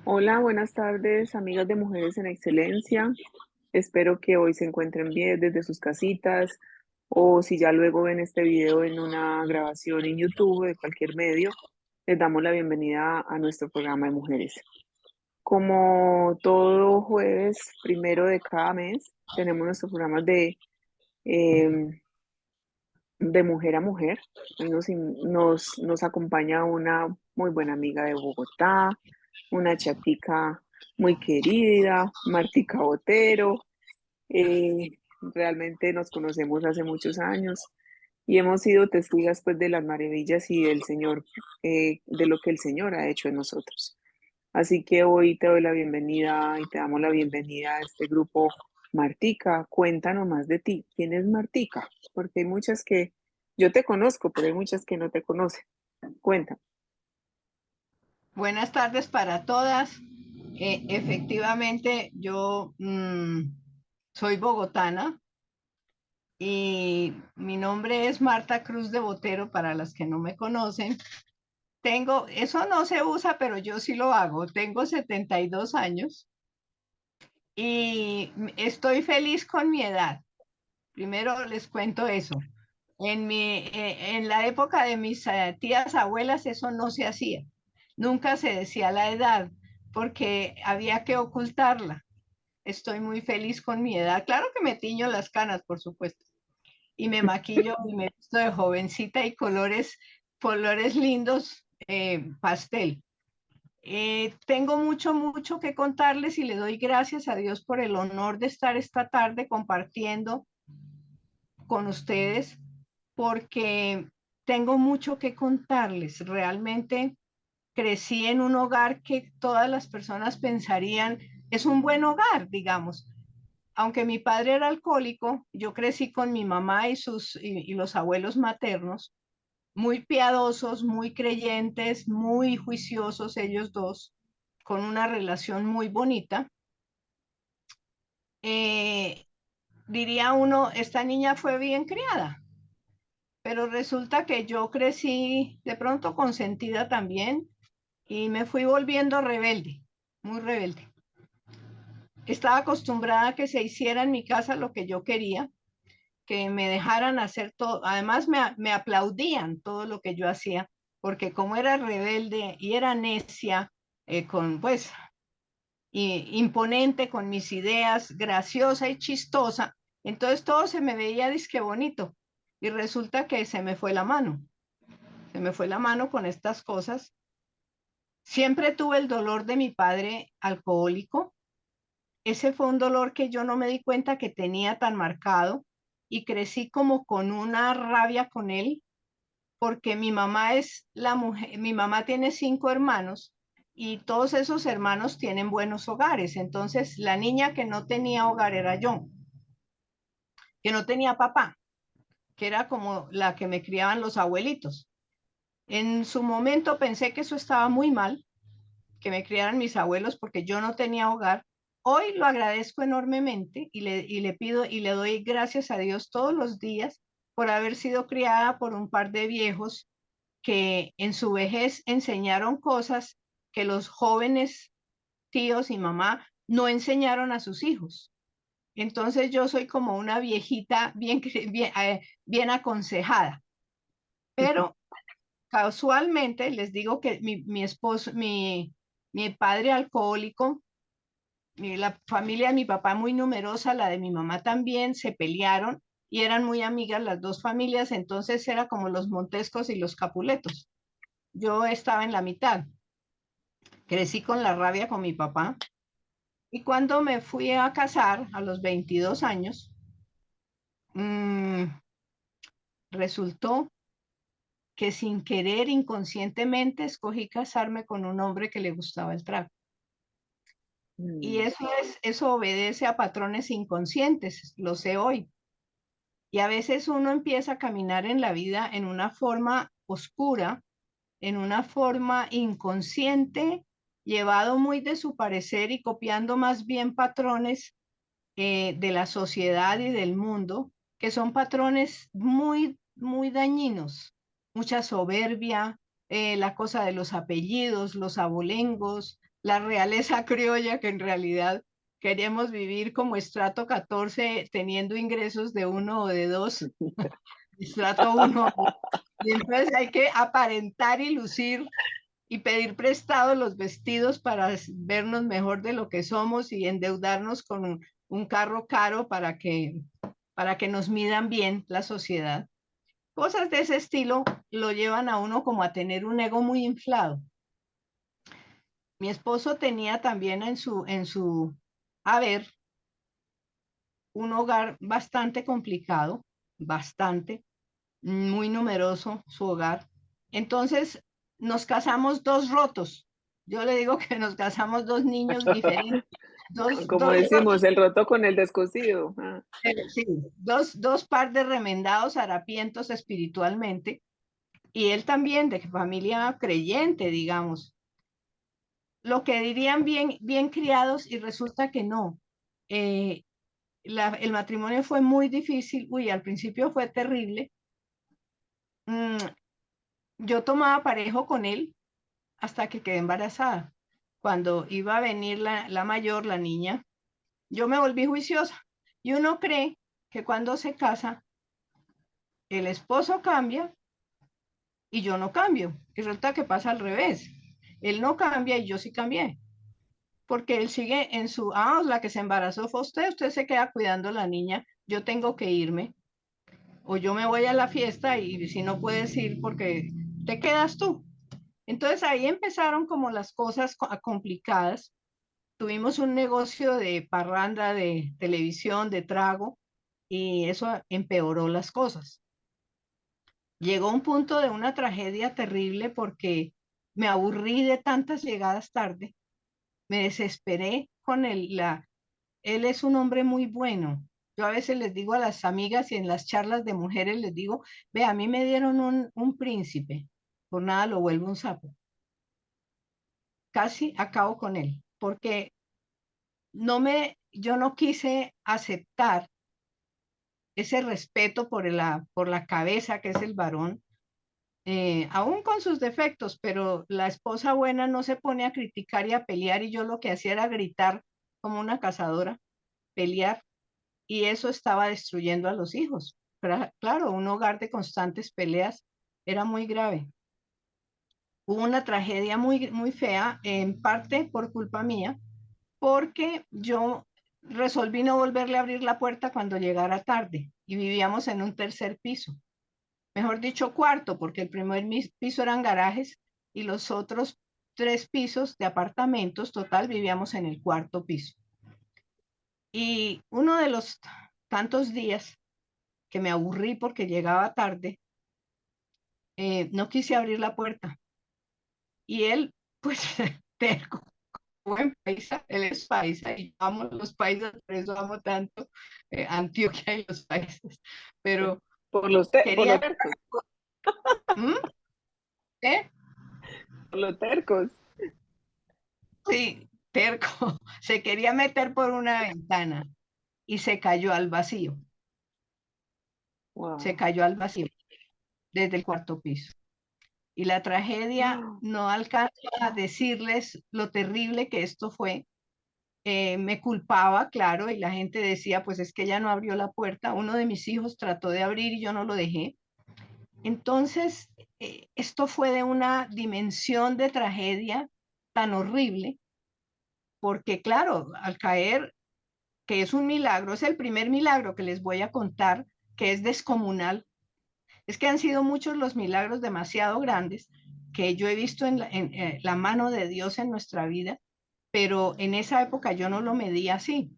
Hola, buenas tardes, amigas de Mujeres en Excelencia. Espero que hoy se encuentren bien desde sus casitas o si ya luego ven este video en una grabación en YouTube de cualquier medio, les damos la bienvenida a nuestro programa de mujeres. Como todo jueves primero de cada mes, tenemos nuestros programas eh, de mujer a mujer. Hoy nos acompaña una muy buena amiga de Bogotá, una chatica muy querida, Martica Botero. Realmente nos conocemos hace muchos años y hemos sido testigos pues de las maravillas y del Señor, de lo que el Señor ha hecho en nosotros. Así que hoy te doy la bienvenida y te damos la bienvenida a este grupo. Martica, cuéntanos más de ti. ¿Quién es Martica? Porque hay muchas que yo te conozco, pero hay muchas que no te conocen. Cuéntame. Buenas tardes para todas. Efectivamente, yo soy bogotana y mi nombre es Marta Cruz de Botero para las que no me conocen. Eso no se usa, pero yo sí lo hago. Tengo 72 años y estoy feliz con mi edad. Primero les cuento eso. En la época de mis tías abuelas eso no se hacía. Nunca se decía la edad porque había que ocultarla. Estoy muy feliz con mi edad. Claro que me tiño las canas, por supuesto, y me maquillo y me visto de jovencita y colores lindos, pastel. Tengo mucho que contarles y le doy gracias a Dios por el honor de estar esta tarde compartiendo con ustedes porque tengo mucho que contarles. Realmente crecí en un hogar que todas las personas pensarían es un buen hogar, digamos. Aunque mi padre era alcohólico, yo crecí con mi mamá y los abuelos maternos, muy piadosos, muy creyentes, muy juiciosos ellos dos, con una relación muy bonita. Eh, Diría uno, esta niña fue bien criada. Pero resulta que yo crecí de pronto consentida también y me fui volviendo rebelde, muy rebelde. Estaba acostumbrada a que se hiciera en mi casa lo que yo quería, que me dejaran hacer todo. Además me aplaudían todo lo que yo hacía, porque como era rebelde y era necia, pues imponente con mis ideas, graciosa y chistosa, entonces todo se me veía disque bonito y resulta que se me fue la mano. Se me fue la mano con estas cosas. Siempre tuve el dolor de mi padre alcohólico. Ese fue un dolor que yo no me di cuenta que tenía tan marcado y crecí como con una rabia con él porque mi mamá es la mujer, mi mamá tiene 5 hermanos y todos esos hermanos tienen buenos hogares. Entonces la niña que no tenía hogar era yo, que no tenía papá, que era como la que me criaban los abuelitos. En su momento pensé que eso estaba muy mal, que me criaran mis abuelos porque yo no tenía hogar. Hoy lo agradezco enormemente y le pido y le doy gracias a Dios todos los días por haber sido criada por un par de viejos que en su vejez enseñaron cosas que los jóvenes tíos y mamá no enseñaron a sus hijos. Entonces yo soy como una viejita bien aconsejada, pero casualmente les digo que mi esposo, mi padre alcohólico, la familia de mi papá muy numerosa, la de mi mamá también, se pelearon y eran muy amigas las dos familias, entonces era como los Montescos y los Capuletos. Yo estaba en la mitad, crecí con la rabia con mi papá y cuando me fui a casar a los 22 años, mmm, resultó que sin querer, inconscientemente, escogí casarme con un hombre que le gustaba el trago. Y Mm. eso obedece a patrones inconscientes, lo sé hoy. Y a veces uno empieza a caminar en la vida en una forma oscura, en una forma inconsciente, llevado muy de su parecer y copiando más bien patrones de la sociedad y del mundo, que son patrones muy dañinos. Mucha soberbia, la cosa de los apellidos, los abolengos, la realeza criolla que en realidad queremos vivir como estrato 14 teniendo ingresos de uno o de dos, estrato uno. Y entonces hay que aparentar y lucir y pedir prestados los vestidos para vernos mejor de lo que somos y endeudarnos con un carro caro para que nos midan bien la sociedad. Cosas de ese estilo lo llevan a uno como a tener un ego muy inflado. Mi esposo tenía también en su haber un hogar bastante complicado, bastante, muy numeroso su hogar. Entonces nos casamos dos rotos. Yo le digo que nos casamos dos niños diferentes, Como decimos, el roto con el descosido. Ah. sí, dos par de remendados harapientos espiritualmente. Y él también de familia creyente, digamos. Lo que dirían bien criados y resulta que no. Eh, el matrimonio fue muy difícil, uy, al principio fue terrible. Mm, yo tomaba parejo con él hasta que quedé embarazada. Cuando iba a venir la mayor, la niña, yo me volví juiciosa. Y uno cree que cuando se casa, el esposo cambia y yo no cambio. Y resulta que pasa al revés. Él no cambia y yo sí cambié. Porque él sigue en su, la que se embarazó fue usted se queda cuidando a la niña, yo tengo que irme, o yo me voy a la fiesta y si no puedes ir porque te quedas tú. Entonces ahí empezaron como las cosas complicadas. Tuvimos un negocio de parranda, de televisión, de trago, y eso empeoró las cosas. Llegó un punto de una tragedia terrible porque me aburrí de tantas llegadas tarde, me desesperé con él es un hombre muy bueno. Yo a veces les digo a las amigas y en las charlas de mujeres les digo, ve, a mí me dieron un príncipe, por nada lo vuelvo un sapo. Casi acabo con él, porque yo no quise aceptar ese respeto por la cabeza que es el varón, aún con sus defectos, pero la esposa buena no se pone a criticar y a pelear y yo lo que hacía era gritar como una cazadora, pelear y eso estaba destruyendo a los hijos. Pero, claro, un hogar de constantes peleas era muy grave. Hubo una tragedia muy fea, en parte por culpa mía, porque yo resolví no volverle a abrir la puerta cuando llegara tarde y vivíamos en un tercer piso, mejor dicho cuarto, porque el primer piso eran garajes y los otros tres pisos de apartamentos, total, vivíamos en el cuarto piso. Y uno de los tantos días que me aburrí porque llegaba tarde, no quise abrir la puerta. Y él, pues, terco, buen paisa, él es paisa y yo amo los paisas, por eso amo tanto Antioquia y los paisas. Pero Por los quería, tercos, ¿Mm? ¿Qué? por los tercos. Sí, terco, se quería meter por una ventana y se cayó al vacío, se Wow. cayó al vacío desde el cuarto piso. Y la tragedia no alcanza a decirles lo terrible que esto fue. Me culpaba, claro, y la gente decía, pues es que ella no abrió la puerta. Uno de mis hijos trató de abrir y yo no lo dejé. Entonces, esto fue de una dimensión de tragedia tan horrible, porque claro, al caer, que es un milagro, es el primer milagro que les voy a contar, que es descomunal. Es que han sido muchos los milagros demasiado grandes que yo he visto en la mano de Dios en nuestra vida, pero en esa época yo no lo medí así.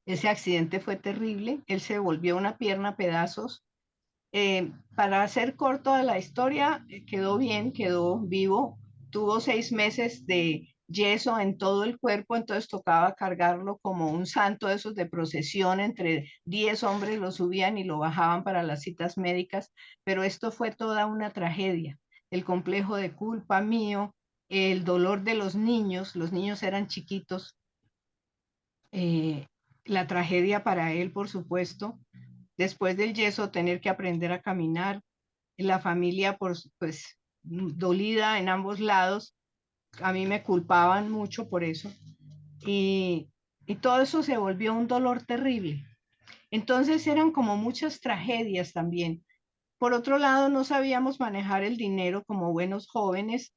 Ese accidente fue terrible, él se volvió una pierna a pedazos. Para hacer corto de la historia, quedó bien, quedó vivo, tuvo 6 meses de yeso en todo el cuerpo, entonces tocaba cargarlo como un santo de esos de procesión, entre 10 hombres lo subían y lo bajaban para las citas médicas, pero esto fue toda una tragedia, el complejo de culpa mío, el dolor de los niños eran chiquitos, eh, la tragedia para él, por supuesto, después del yeso tener que aprender a caminar, la familia pues dolida en ambos lados, a mí me culpaban mucho por eso y, y todo eso se volvió un dolor terrible. Entonces eran como muchas tragedias también. Por otro lado, no sabíamos manejar el dinero como buenos jóvenes.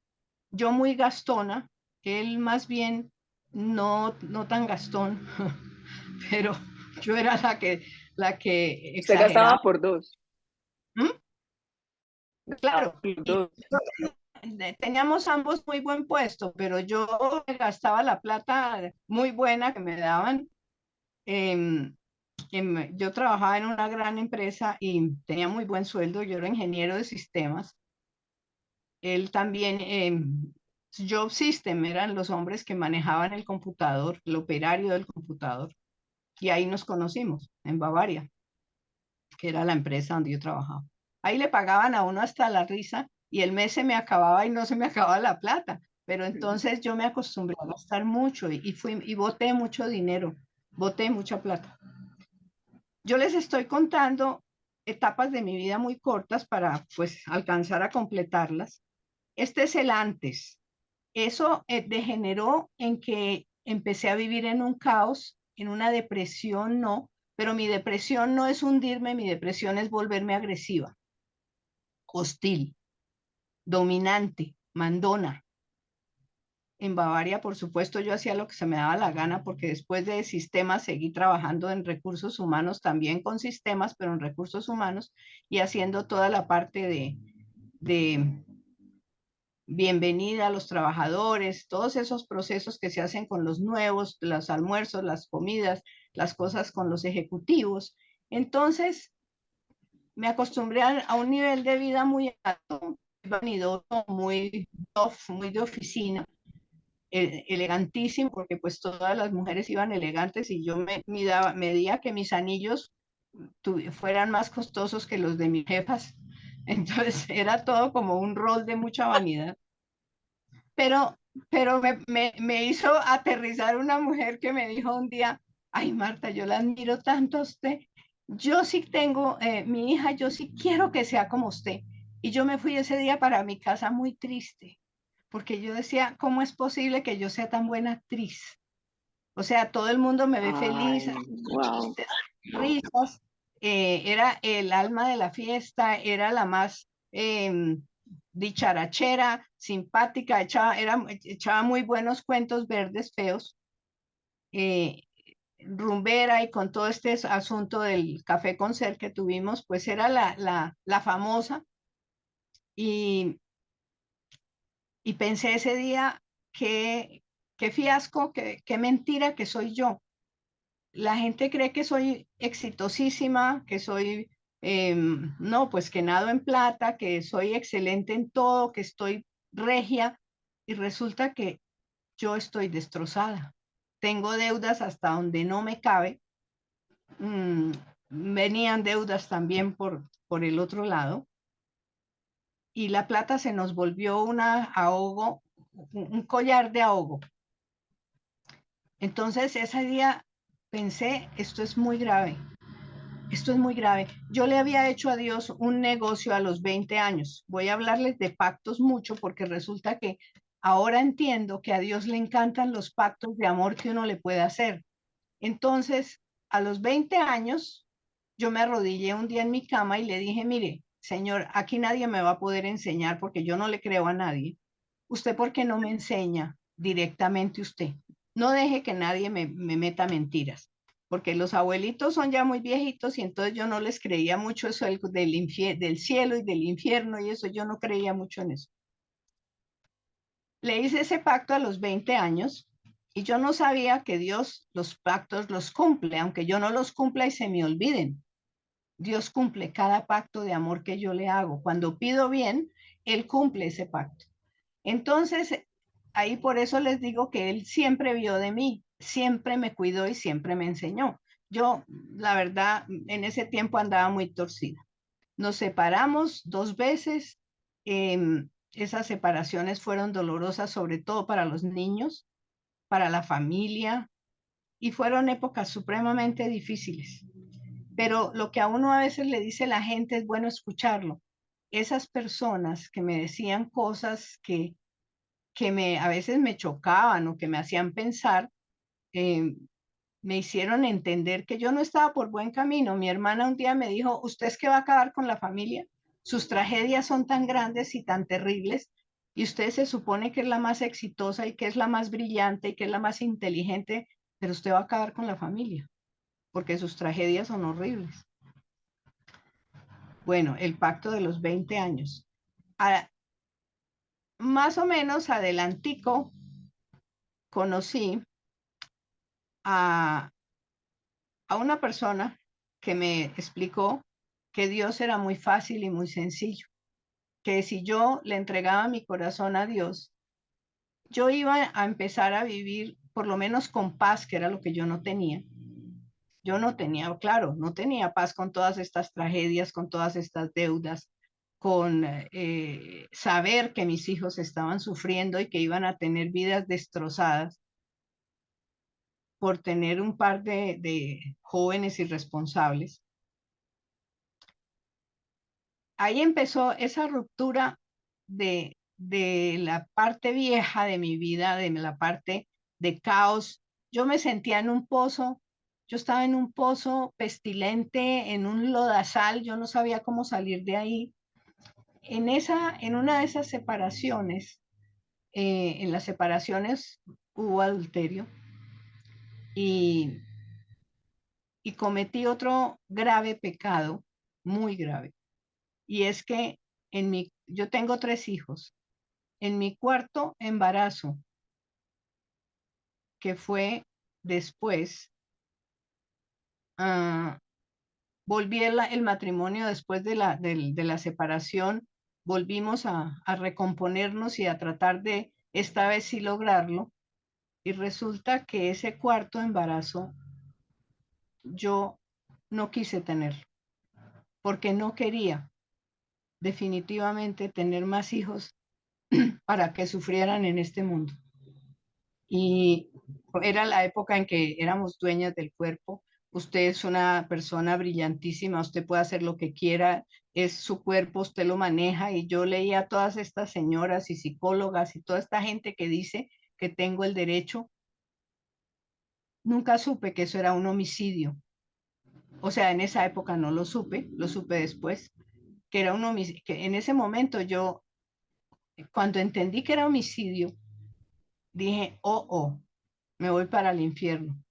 Yo muy gastona, él más bien no tan gastón, pero yo era la que Usted gastaba exageraba. por dos. ¿Mm? Gastaba Claro, por y dos. teníamos ambos muy buen puesto, pero yo me gastaba la plata muy buena que me daban. em, yo trabajaba en una gran empresa y tenía muy buen sueldo, yo era ingeniero de sistemas. Él también, Job System eran los hombres que manejaban el computador, el operario del computador. Y ahí nos conocimos, en Bavaria, que era la empresa donde yo trabajaba. Ahí le pagaban a uno hasta la risa y el mes se me acababa y no se me acababa la plata. Pero entonces yo me acostumbré a gastar mucho y boté mucho dinero, boté mucha plata. Yo les estoy contando etapas de mi vida muy cortas para pues alcanzar a completarlas. Este es el antes. Eso degeneró en que empecé a vivir en un caos, en una depresión, no, pero mi depresión no es hundirme, mi depresión es volverme agresiva, hostil, dominante, mandona. En Bavaria, por supuesto, yo hacía lo que se me daba la gana porque después de sistemas seguí trabajando en recursos humanos, también con sistemas, pero en recursos humanos y haciendo toda la parte de bienvenida a los trabajadores, todos esos procesos que se hacen con los nuevos, los almuerzos, las comidas, las cosas con los ejecutivos. Entonces, me acostumbré a un nivel de vida muy alto, vanidoso, muy muy de oficina, elegantísimo, porque pues todas las mujeres iban elegantes y yo medía que mis anillos fueran más costosos que los de mis jefas. Entonces era todo como un rol de mucha vanidad. Pero, pero me hizo aterrizar una mujer que me dijo un día, ay Marta, yo la admiro tanto a usted. Yo sí tengo, mi hija, yo sí quiero que sea como usted. Y yo me fui ese día para mi casa muy triste, porque yo decía, ¿cómo es posible que yo sea tan buena actriz? O sea, todo el mundo me ve feliz, Ay, wow. chistes, risas, era el alma de la fiesta, era la más dicharachera, simpática, echaba muy buenos cuentos verdes feos, eh, rumbera y con todo este asunto del café con ser que tuvimos, pues era la famosa y, y pensé ese día que qué fiasco, qué mentira que soy yo. La gente cree que soy exitosísima, que soy, no, pues que nado en plata, que soy excelente en todo, que estoy regia, y resulta que yo estoy destrozada. Tengo deudas hasta donde no me cabe. Mm, venían deudas también por el otro lado, y la plata se nos volvió una ahogo, un collar de ahogo. Entonces ese día pensé, esto es muy grave. Esto es muy grave. Yo le había hecho a Dios un negocio a los 20 años. Voy a hablarles de pactos mucho porque resulta que ahora entiendo que a Dios le encantan los pactos de amor que uno le puede hacer. Entonces, a los 20 años, yo me arrodillé un día en mi cama y le dije, mire, Señor, aquí nadie me va a poder enseñar porque yo no le creo a nadie. ¿Usted por qué no me enseña directamente usted? No deje que nadie me meta mentiras, porque los abuelitos son ya muy viejitos y entonces yo no les creía mucho eso del cielo y del infierno y eso, yo no creía mucho en eso. Le hice ese pacto a los 20 años y yo no sabía que Dios los pactos los cumple, aunque yo no los cumpla y se me olviden. Dios cumple cada pacto de amor que yo le hago. Cuando pido bien, Él cumple ese pacto. Entonces, ahí por eso les digo que Él siempre vio de mí, siempre me cuidó y siempre me enseñó. Yo, la verdad, en ese tiempo andaba muy torcida. Nos separamos 2 veces. Esas separaciones fueron dolorosas, sobre todo para los niños, para la familia, y fueron épocas supremamente difíciles. Pero lo que a uno a veces le dice la gente es bueno escucharlo. Esas personas que me decían cosas que a veces me chocaban o que me hacían pensar, eh, me hicieron entender que yo no estaba por buen camino. Mi hermana un día me dijo, ¿usted es que va a acabar con la familia? Sus tragedias son tan grandes y tan terribles y usted se supone que es la más exitosa y que es la más brillante y que es la más inteligente, pero usted va a acabar con la familia porque sus tragedias son horribles. Bueno, el pacto de los 20 años. A, más o menos adelantico conocí a, a una persona que me explicó que Dios era muy fácil y muy sencillo, que si yo le entregaba mi corazón a Dios, yo iba a empezar a vivir por lo menos con paz, que era lo que yo no tenía. Yo no tenía, claro, no tenía paz con todas estas tragedias, con todas estas deudas, con saber que mis hijos estaban sufriendo y que iban a tener vidas destrozadas por tener un par de jóvenes irresponsables. Ahí empezó esa ruptura de la parte vieja de mi vida, de la parte de caos. Yo me sentía en un pozo, yo estaba en un pozo pestilente, en un lodazal, yo no sabía cómo salir de ahí. En una de esas separaciones, en las separaciones hubo adulterio y, y cometí otro grave pecado, muy grave. Y es que yo tengo 3 hijos. En mi cuarto embarazo, que fue después, ah, volví el matrimonio después de la separación, volvimos a recomponernos y a tratar de esta vez sí lograrlo. Y resulta que ese cuarto embarazo yo no quise tenerlo, porque no quería definitivamente tener más hijos para que sufrieran en este mundo. Y era la época en que éramos dueñas del cuerpo. Usted es una persona brillantísima, usted puede hacer lo que quiera, es su cuerpo, usted lo maneja. Y yo leía a todas estas señoras y psicólogas y toda esta gente que dice que tengo el derecho. Nunca supe que eso era un homicidio. O sea, en esa época no lo supe después, que era un homicidio, que en ese momento yo, cuando entendí que era homicidio, dije, oh, me voy para el infierno.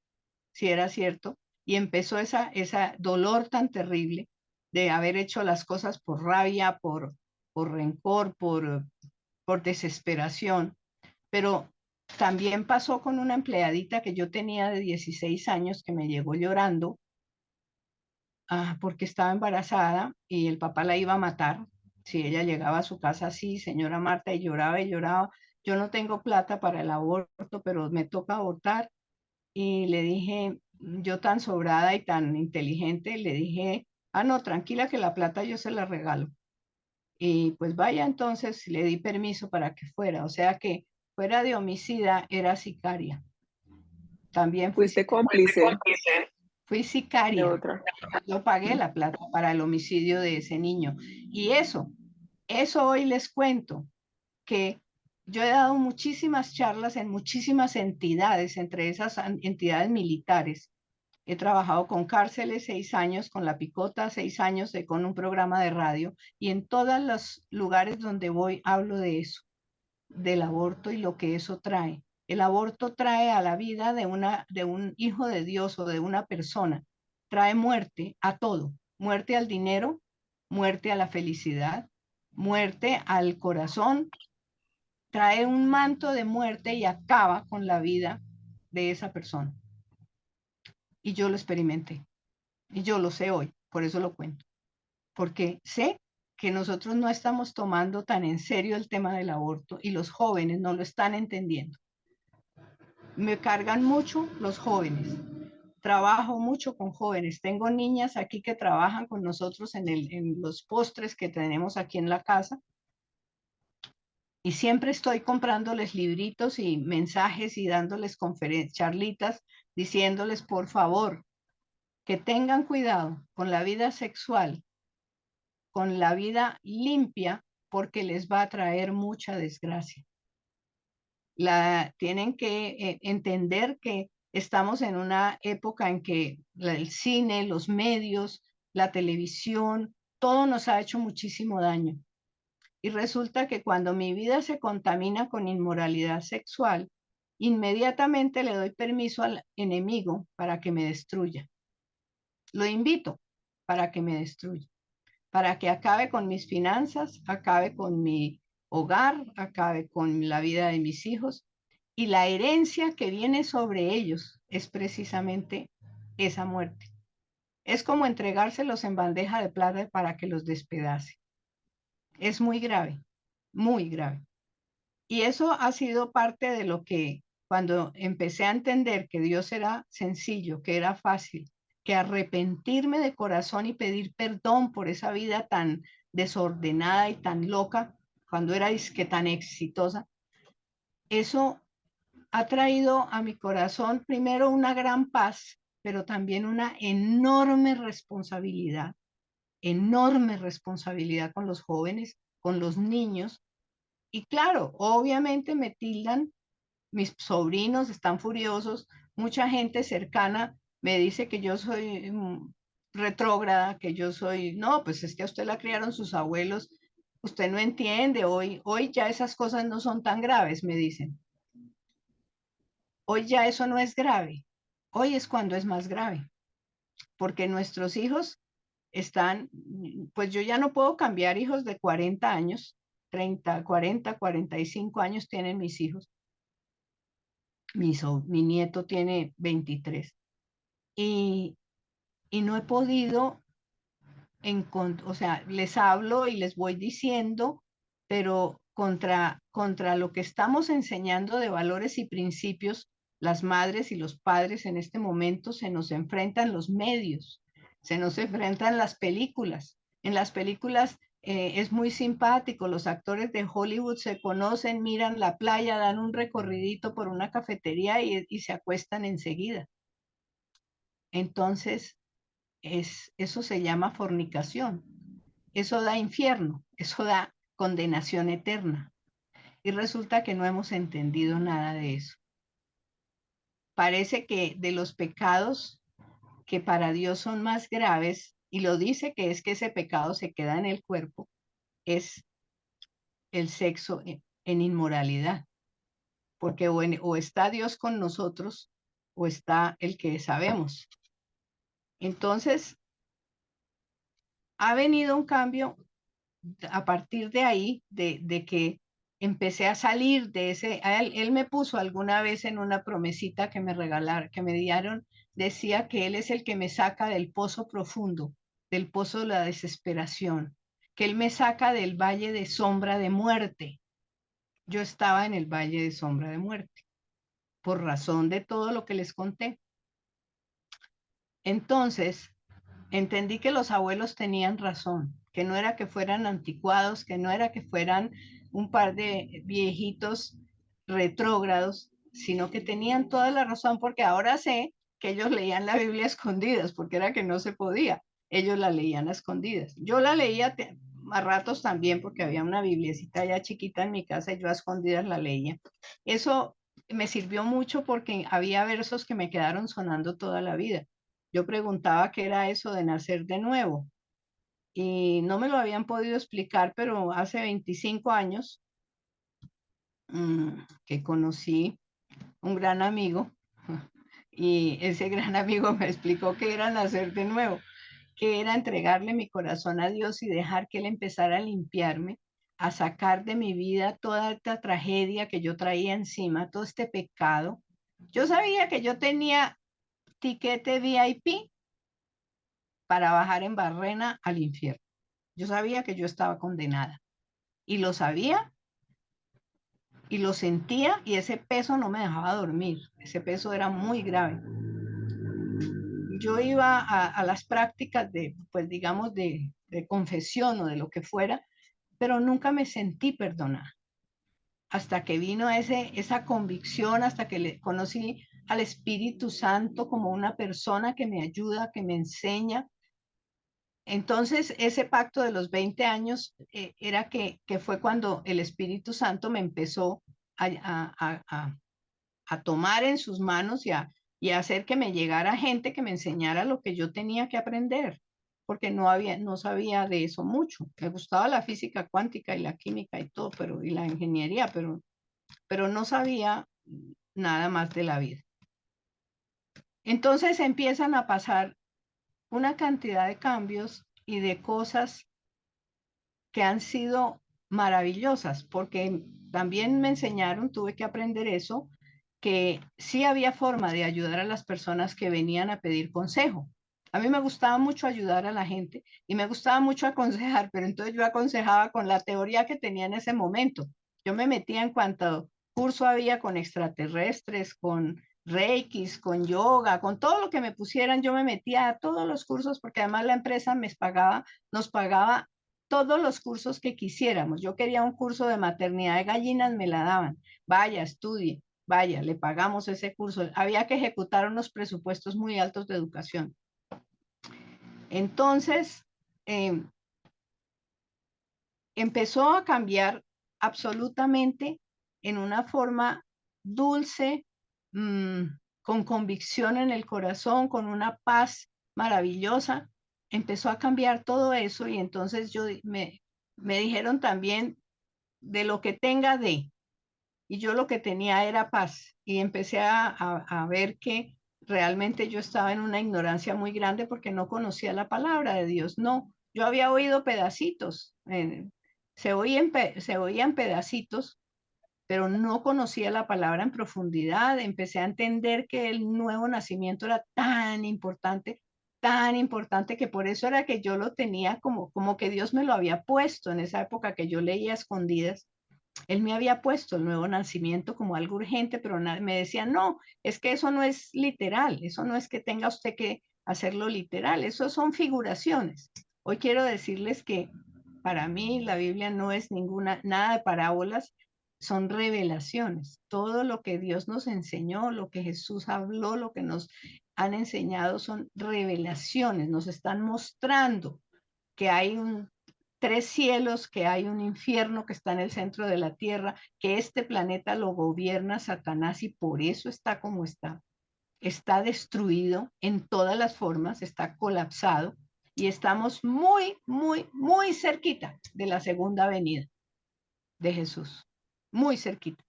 Si era cierto, y empezó esa dolor tan terrible de haber hecho las cosas por rabia, por rencor, por desesperación. Pero también pasó con una empleadita que yo tenía de 16 años que me llegó llorando porque estaba embarazada y el papá la iba a matar. Si ella llegaba a su casa así, señora Marta, y lloraba y lloraba, yo no tengo plata para el aborto, pero me toca abortar. Y le dije, yo tan sobrada y tan inteligente, le dije, no, tranquila que la plata yo se la regalo. Y pues vaya, entonces le di permiso para que fuera. O sea que fuera de homicida, era sicaria. También fui Fuiste sicaria. cómplice Fui de sicaria. otra. Yo pagué la plata para el homicidio de ese niño. Y eso hoy les cuento, que yo he dado muchísimas charlas en muchísimas entidades, entre esas entidades militares. He trabajado con cárceles 6 años, con la picota 6 años, con un programa de radio, y en todos los lugares donde voy hablo de eso, del aborto y lo que eso trae. El aborto trae a la vida de un hijo de Dios o de una persona, trae muerte a todo, muerte al dinero, muerte a la felicidad, muerte al corazón, trae un manto de muerte y acaba con la vida de esa persona. Y yo lo experimenté. Y yo lo sé hoy, por eso lo cuento, porque sé que nosotros no estamos tomando tan en serio el tema del aborto y los jóvenes no lo están entendiendo. Me cargan mucho los jóvenes. Trabajo mucho con jóvenes. Tengo niñas aquí que trabajan con nosotros en los postres que tenemos aquí en la casa. Y siempre estoy comprándoles libritos y mensajes y dándoles charlitas, diciéndoles, por favor, que tengan cuidado con la vida sexual, con la vida limpia, porque les va a traer mucha desgracia. Tienen que entender que estamos en una época en que el cine, los medios, la televisión, todo nos ha hecho muchísimo daño. Y resulta que cuando mi vida se contamina con inmoralidad sexual, inmediatamente le doy permiso al enemigo para que me destruya. Lo invito para que me destruya, para que acabe con mis finanzas, acabe con mi hogar, acabe con la vida de mis hijos. Y la herencia que viene sobre ellos es precisamente esa muerte. Es como entregárselos en bandeja de plata para que los despedace. Es muy grave, muy grave. Y eso ha sido parte de lo que cuando empecé a entender que Dios era sencillo, que era fácil, que arrepentirme de corazón y pedir perdón por esa vida tan desordenada y tan loca, cuando era que tan exitosa, eso ha traído a mi corazón primero una gran paz, pero también una enorme responsabilidad con los jóvenes, con los niños. Y claro, obviamente me tildan, mis sobrinos están furiosos, mucha gente cercana me dice que yo soy retrógrada, que yo soy, no, pues es que a usted la criaron sus abuelos, usted no entiende, hoy ya esas cosas no son tan graves, me dicen. Hoy ya eso no es grave. Hoy es cuando es más grave, porque nuestros hijos están, pues yo ya no puedo cambiar hijos de 40 años, 30, 40, 45 años tienen mis hijos. Mi nieto tiene 23 y, y no he podido, o sea, les hablo y les voy diciendo, pero contra lo que estamos enseñando de valores y principios, las madres y los padres en este momento se nos enfrentan los medios, se nos enfrentan las películas. En las películas es muy simpático, los actores de Hollywood se conocen, miran la playa, dan un recorridito por una cafetería y se acuestan enseguida. Entonces, eso se llama fornicación. Eso da infierno, eso da condenación eterna. Y resulta que no hemos entendido nada de eso. Parece que de los pecados que para Dios son más graves, y lo dice que es que ese pecado se queda en el cuerpo, es el sexo en inmoralidad. Porque o está Dios con nosotros o está el que sabemos. Entonces, ha venido un cambio a partir de ahí, de que empecé a salir de ese, él me puso alguna vez en una promesita que me regalaron, que me dieron, decía que él es el que me saca del pozo profundo, del pozo de la desesperación, que él me saca del valle de sombra de muerte. Yo estaba en el valle de sombra de muerte, por razón de todo lo que les conté. Entonces, entendí que los abuelos tenían razón, que no era que fueran anticuados, que no era que fueran un par de viejitos retrógrados, sino que tenían toda la razón, porque ahora sé que ellos leían la Biblia a escondidas, porque era que no se podía. Ellos la leían a escondidas. Yo la leía a ratos también, porque había una bibliecita ya chiquita en mi casa y yo a escondidas la leía. Eso me sirvió mucho porque había versos que me quedaron sonando toda la vida. Yo preguntaba qué era eso de nacer de nuevo y no me lo habían podido explicar, pero hace 25 años que conocí un gran amigo y ese gran amigo me explicó qué era nacer de nuevo, que era entregarle mi corazón a Dios y dejar que Él empezara a limpiarme, a sacar de mi vida toda esta tragedia que yo traía encima, todo este pecado. Yo sabía que yo tenía tiquete VIP para bajar en Barrena al infierno. Yo sabía que yo estaba condenada y lo sabía y lo sentía y ese peso no me dejaba dormir. Ese peso era muy grave. Yo iba a las prácticas de, pues digamos, de confesión o de lo que fuera, pero nunca me sentí perdonada. Hasta que vino esa convicción, hasta que conocí al Espíritu Santo como una persona que me ayuda, que me enseña. Entonces, ese pacto de los 20 años era que fue cuando el Espíritu Santo me empezó a tomar en sus manos y a hacer que me llegara gente que me enseñara lo que yo tenía que aprender, porque no sabía de eso mucho. Me gustaba la física cuántica y la química y todo, y la ingeniería, pero no sabía nada más de la vida. Entonces empiezan a pasar una cantidad de cambios y de cosas que han sido maravillosas, porque también me enseñaron, tuve que aprender eso, que sí había forma de ayudar a las personas que venían a pedir consejo. A mí me gustaba mucho ayudar a la gente y me gustaba mucho aconsejar, pero entonces yo aconsejaba con la teoría que tenía en ese momento. Yo me metía en cuanto curso había con extraterrestres, con reikis, con yoga, con todo lo que me pusieran, yo me metía a todos los cursos porque además la empresa nos pagaba todos los cursos que quisiéramos. Yo quería un curso de maternidad de gallinas, me la daban. Vaya, estudie, vaya, le pagamos ese curso. Había que ejecutar unos presupuestos muy altos de educación. Entonces, empezó a cambiar absolutamente en una forma dulce, con convicción en el corazón, con una paz maravillosa. Empezó a cambiar todo eso y entonces me dijeron también de lo que tenga de, y yo lo que tenía era paz y empecé a ver que realmente yo estaba en una ignorancia muy grande porque no conocía la palabra de Dios. No, yo había oído pedacitos, se oían pedacitos, pero no conocía la palabra en profundidad. Empecé a entender que el nuevo nacimiento era tan importante que por eso era que yo lo tenía como que Dios me lo había puesto en esa época que yo leía a escondidas. Él me había puesto el nuevo nacimiento como algo urgente, pero me decía, no, es que eso no es literal, eso no es que tenga usted que hacerlo literal, eso son figuraciones. Hoy quiero decirles que para mí la Biblia no es nada de parábolas, son revelaciones. Todo lo que Dios nos enseñó, lo que Jesús habló, lo que nos han enseñado son revelaciones, nos están mostrando que hay tres cielos, que hay un infierno que está en el centro de la tierra, que este planeta lo gobierna Satanás y por eso está como está. Está destruido en todas las formas, está colapsado y estamos muy, muy, muy cerquita de la segunda venida de Jesús. Muy cerquita,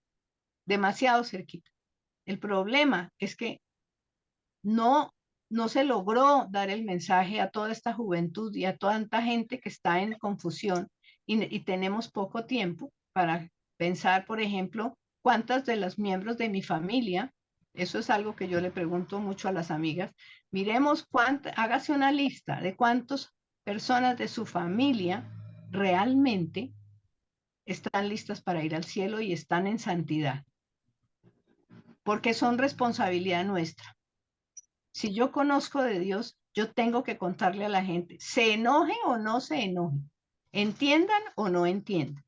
demasiado cerquita. El problema es que no, no se logró dar el mensaje a toda esta juventud y a toda esta gente que está en confusión y tenemos poco tiempo para pensar, por ejemplo, cuántas de los miembros de mi familia, eso es algo que yo le pregunto mucho a las amigas, miremos hágase una lista de cuántas personas de su familia realmente están listas para ir al cielo y están en santidad, porque son responsabilidad nuestra. Si yo conozco de Dios, yo tengo que contarle a la gente, se enojen o no se enojen, entiendan o no entiendan.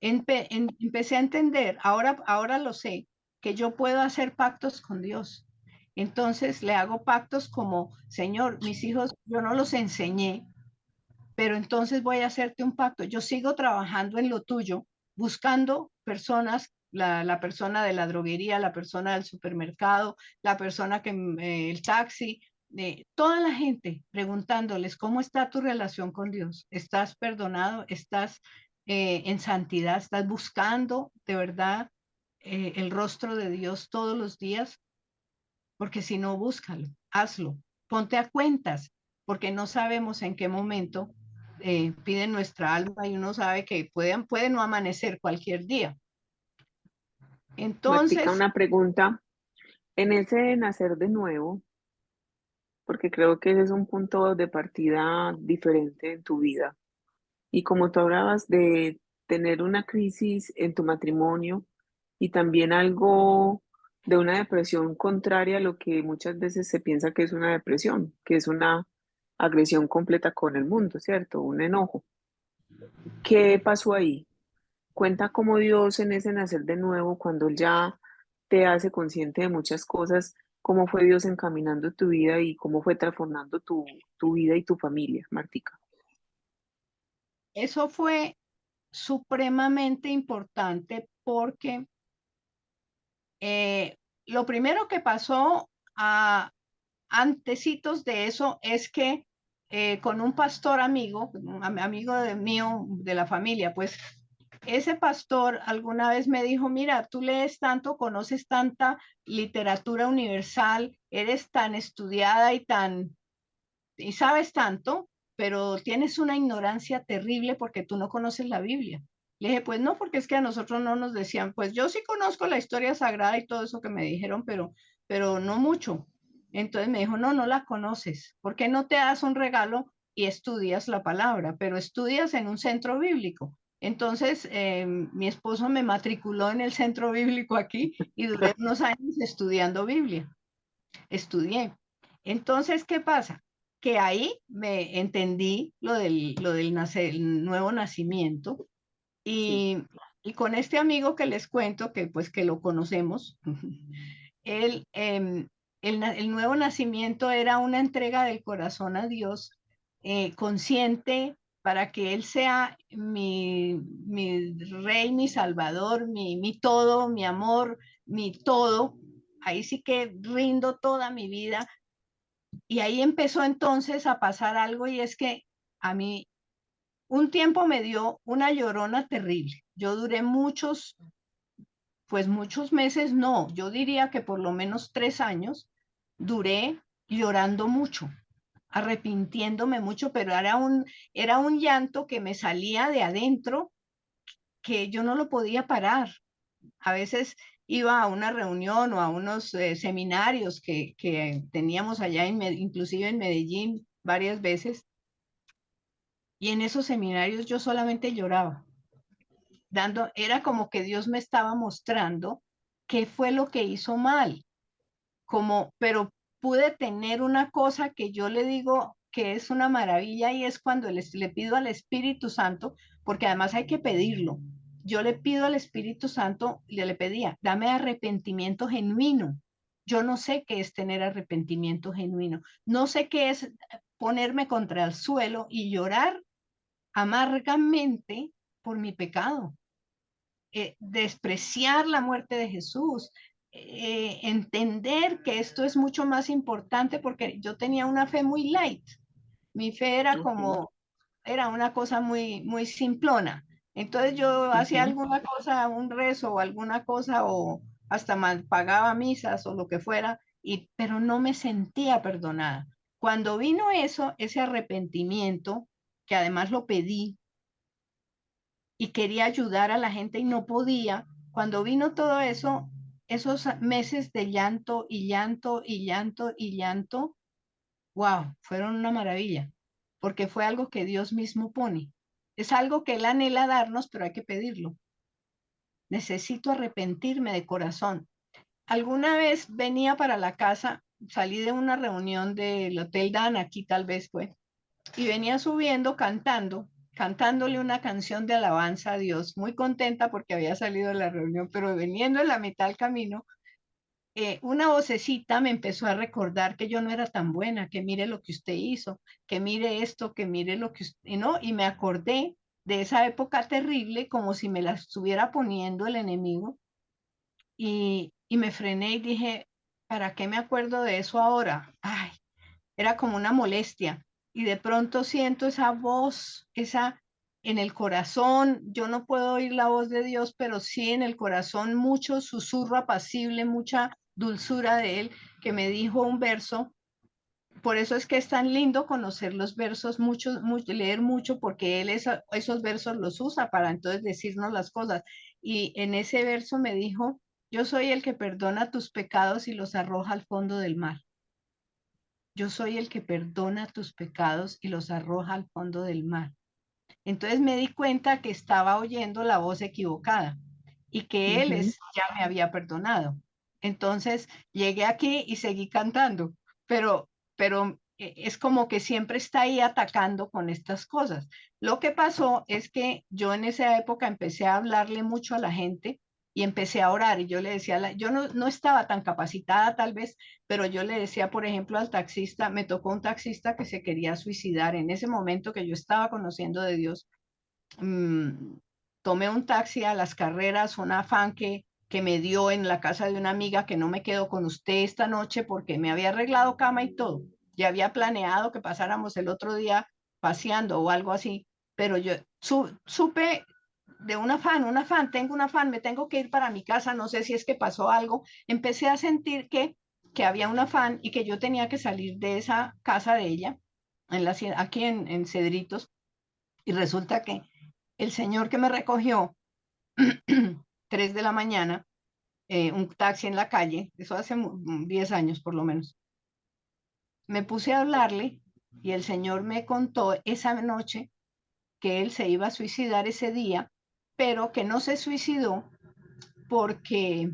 Empecé a entender, ahora lo sé, que yo puedo hacer pactos con Dios. Entonces le hago pactos como, Señor, mis hijos, yo no los enseñé, pero entonces voy a hacerte un pacto. Yo sigo trabajando en lo tuyo, buscando personas, la persona de la droguería, la persona del supermercado, la persona que el taxi, toda la gente preguntándoles cómo está tu relación con Dios. ¿Estás perdonado? ¿Estás en santidad? ¿Estás buscando de verdad el rostro de Dios todos los días? Porque si no, búscalo, hazlo, ponte a cuentas, porque no sabemos en qué momento piden nuestra alma y uno sabe que puede no amanecer cualquier día. Martica, Entonces, una pregunta. En ese nacer de nuevo, porque creo que ese es un punto de partida diferente en tu vida. Y como tú hablabas de tener una crisis en tu matrimonio y también algo de una depresión contraria a lo que muchas veces se piensa que es una depresión, que es una agresión completa con el mundo, ¿cierto? Un enojo. ¿Qué pasó ahí? Cuenta cómo Dios en ese nacer de nuevo, cuando Él ya te hace consciente de muchas cosas, cómo fue Dios encaminando tu vida y cómo fue transformando tu vida y tu familia, Martica. eso fue supremamente importante porque lo primero que pasó antecitos de eso es que con un pastor amigo, amigo de mío, de la familia, pues ese pastor alguna vez me dijo, mira, tú lees tanto, conoces tanta literatura universal, eres tan estudiada y sabes tanto, pero tienes una ignorancia terrible porque tú no conoces la Biblia. Le dije, pues no, porque es que a nosotros no nos decían, pues yo sí conozco la historia sagrada y todo eso que me dijeron, pero no mucho. Entonces me dijo, no, no la conoces. ¿Por qué no te das un regalo y estudias la palabra? Pero estudias en un centro bíblico. Entonces, mi esposo me matriculó en el centro bíblico aquí y duré unos años estudiando Biblia. Estudié. Entonces, ¿qué pasa? Que ahí me entendí el nuevo nacimiento Sí, y, y con este amigo que les cuento, que pues que lo conocemos, él, el nuevo nacimiento era una entrega del corazón a Dios, consciente para que Él sea mi rey, mi salvador, mi todo, mi amor, mi todo. Ahí sí que rindo toda mi vida. Y ahí empezó entonces a pasar algo y es que a mí un tiempo me dio una llorona terrible. Yo duré pues muchos meses, no, yo diría que por lo menos 3 años duré llorando mucho, arrepintiéndome mucho, pero era un llanto que me salía de adentro, que yo no lo podía parar. A veces iba a una reunión o a unos seminarios que teníamos allá, inclusive en Medellín, varias veces, y en esos seminarios yo solamente lloraba, era como que Dios me estaba mostrando qué fue lo que hizo mal, pero pude tener una cosa que yo le digo que es una maravilla y es cuando le pido al Espíritu Santo, porque además hay que pedirlo. Yo le pido al Espíritu Santo, le pedía, dame arrepentimiento genuino. Yo no sé qué es tener arrepentimiento genuino. No sé qué es ponerme contra el suelo y llorar amargamente por mi pecado, despreciar la muerte de Jesús, entender que esto es mucho más importante porque yo tenía una fe muy light. Mi fe era ok. era una cosa muy simplona. Entonces yo hacía Ujú. alguna cosa, un rezo o alguna cosa o hasta pagaba misas o lo que fuera, pero no me sentía perdonada. Cuando vino eso, ese arrepentimiento, que además lo pedí, y quería ayudar a la gente y no podía. Cuando vino todo eso, esos meses de llanto y llanto y llanto y llanto, wow, fueron una maravilla, porque fue algo que Dios mismo pone. Es algo que Él anhela darnos, pero hay que pedirlo. Necesito arrepentirme de corazón. Alguna vez venía para la casa, salí de una reunión del Hotel Dan, aquí tal vez fue, y venía subiendo cantándole una canción de alabanza a Dios, muy contenta porque había salido de la reunión, pero veniendo en la mitad del camino, una vocecita me empezó a recordar que yo no era tan buena, que mire lo que usted hizo, que mire esto, que mire lo que usted, ¿no? Y me acordé de esa época terrible como si me la estuviera poniendo el enemigo y me frené y dije, ¿para qué me acuerdo de eso ahora? Ay, era como una molestia y de pronto siento esa voz, esa en el corazón, yo no puedo oír la voz de Dios, pero sí en el corazón mucho susurro apacible, mucha dulzura de Él, que me dijo un verso. Por eso es que es tan lindo conocer los versos, leer mucho, porque Él esos versos los usa para entonces decirnos las cosas. Y en ese verso me dijo, yo soy el que perdona tus pecados y los arroja al fondo del mar. Yo soy el que perdona tus pecados y los arroja al fondo del mar. Entonces me di cuenta que estaba oyendo la voz equivocada y que Ujú. ya me había perdonado. Entonces llegué aquí y seguí cantando, pero es como que siempre está ahí atacando con estas cosas. Lo que pasó es que yo en esa época empecé a hablarle mucho a la gente y empecé a orar y yo le decía, yo no estaba tan capacitada tal vez, pero yo le decía, por ejemplo, al taxista, me tocó un taxista que se quería suicidar en ese momento que yo estaba conociendo de Dios. mm, tomé un taxi a las carreras, un afán que me dio en la casa de una amiga que no me quedo con usted esta noche porque me había arreglado cama y todo. Ya había planeado que pasáramos el otro día paseando o algo así, pero yo supe de un afán, tengo un afán, me tengo que ir para mi casa, no sé si es que pasó algo. Empecé a sentir que había un afán y que yo tenía que salir de esa casa de ella, aquí en Cedritos, y resulta que el señor que me recogió 3 de la mañana, un taxi en la calle, eso hace 10 años por lo menos, me puse a hablarle y el señor me contó esa noche que él se iba a suicidar ese día, pero que no se suicidó porque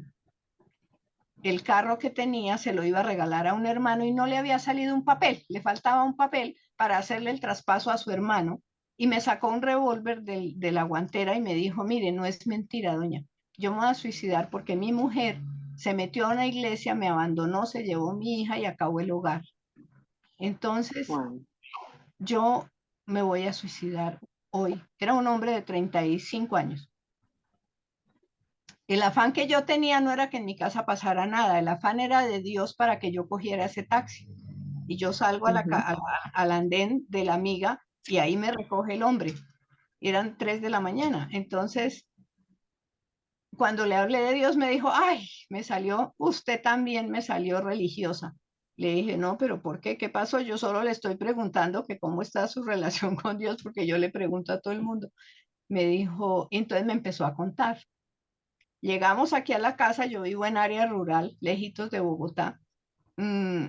el carro que tenía se lo iba a regalar a un hermano y no le había salido un papel, le faltaba un papel para hacerle el traspaso a su hermano y me sacó un revólver de la guantera y me dijo, mire, no es mentira, doña, yo me voy a suicidar porque mi mujer se metió a una iglesia, me abandonó, se llevó mi hija y acabó el hogar. Entonces, Wow. yo me voy a suicidar hoy. Era un hombre de 35 años. El afán que yo tenía no era que en mi casa pasara nada, el afán era de Dios para que yo cogiera ese taxi. Y yo salgo Ujú. al andén de la amiga y ahí me recoge el hombre. Eran 3 de la mañana. Entonces, cuando le hablé de Dios, me dijo, ay, me salió, usted también me salió religiosa. Le dije, no, pero ¿por qué? ¿Qué pasó? Yo solo le estoy preguntando que cómo está su relación con Dios, porque yo le pregunto a todo el mundo. Me dijo, y entonces me empezó a contar. Llegamos aquí a la casa, yo vivo en área rural, lejitos de Bogotá. Mm,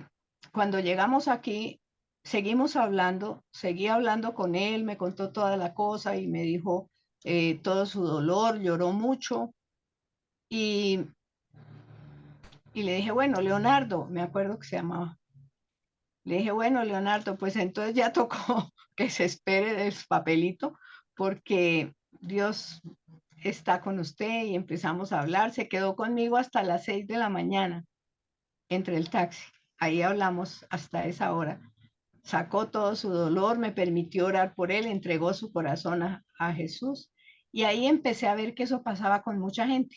Cuando llegamos aquí, seguí hablando con él, me contó toda la cosa y me dijo todo su dolor, lloró mucho y, y le dije, bueno, Leonardo, me acuerdo que se llamaba. Le dije, bueno, Leonardo, pues entonces ya tocó que se espere del papelito porque Dios está con usted y empezamos a hablar. Se quedó conmigo hasta las 6 de la mañana entre el taxi. Ahí hablamos hasta esa hora. Sacó todo su dolor, me permitió orar por él, entregó su corazón a Jesús. Y ahí empecé a ver que eso pasaba con mucha gente.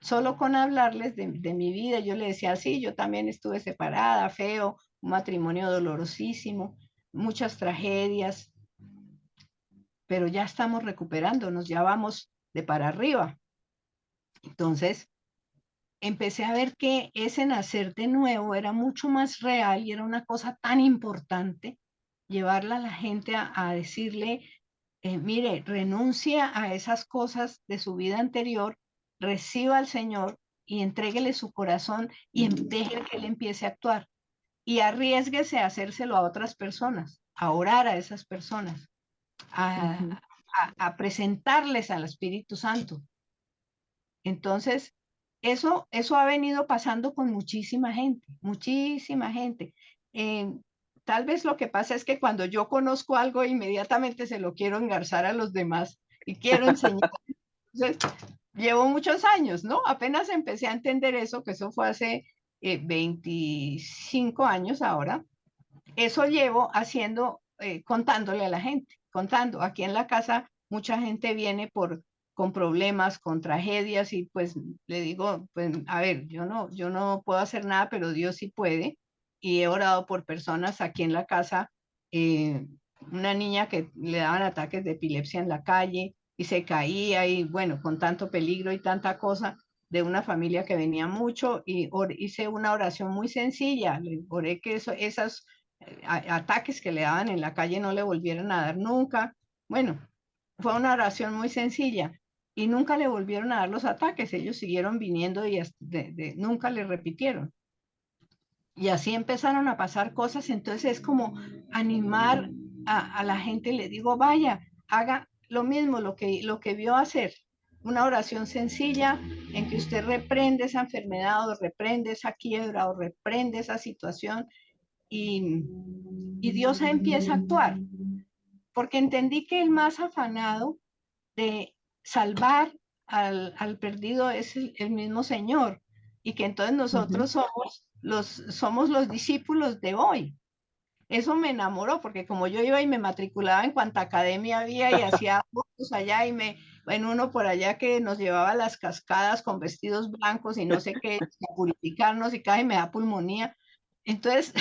Solo con hablarles de mi vida, yo le decía, sí, yo también estuve separada, feo, un matrimonio dolorosísimo, muchas tragedias, pero ya estamos recuperándonos, ya vamos de para arriba. Entonces, empecé a ver que ese nacer de nuevo era mucho más real y era una cosa tan importante llevarla a la gente a decirle, mire, renuncia a esas cosas de su vida anterior, reciba al Señor y entréguele su corazón y deje que Él empiece a actuar. Y arriesguese a hacérselo a otras personas, a orar a esas personas, a, Ujú. a presentarles al Espíritu Santo. Entonces, eso ha venido pasando con muchísima gente, muchísima gente. Eh, Tal vez lo que pasa es que cuando yo conozco algo, inmediatamente se lo quiero engarzar a los demás y quiero enseñar. Entonces, llevo muchos años, ¿no? Apenas empecé a entender eso, que eso fue hace 25 años ahora. Eso llevo haciendo, contándole a la gente, contando. Aquí en la casa mucha gente viene con problemas, con tragedias y pues le digo, pues a ver, yo no puedo hacer nada, pero Dios sí puede. Y he orado por personas aquí en la casa, eh, una niña que le daban ataques de epilepsia en la calle y se caía y bueno, con tanto peligro y tanta cosa de una familia que venía mucho y hice una oración muy sencilla, le oré que esas ataques que le daban en la calle no le volvieron a dar nunca. Bueno, fue una oración muy sencilla y nunca le volvieron a dar los ataques. Ellos siguieron viniendo y nunca le repitieron. Y así empezaron a pasar cosas. Entonces es como animar a la gente. Le digo, vaya, haga lo mismo, lo que vio hacer. Una oración sencilla en que usted reprende esa enfermedad o reprende esa quiebra o reprende esa situación y, y Dios empieza a actuar, porque entendí que el más afanado de salvar al perdido es el mismo Señor y que entonces Ujú. nosotros somos los discípulos de hoy. Eso me enamoró porque como yo iba y me matriculaba en cuanta academia había y hacía cursos allá en uno por allá que nos llevaba a las cascadas con vestidos blancos y no sé qué, a purificarnos y casi me da pulmonía. Entonces,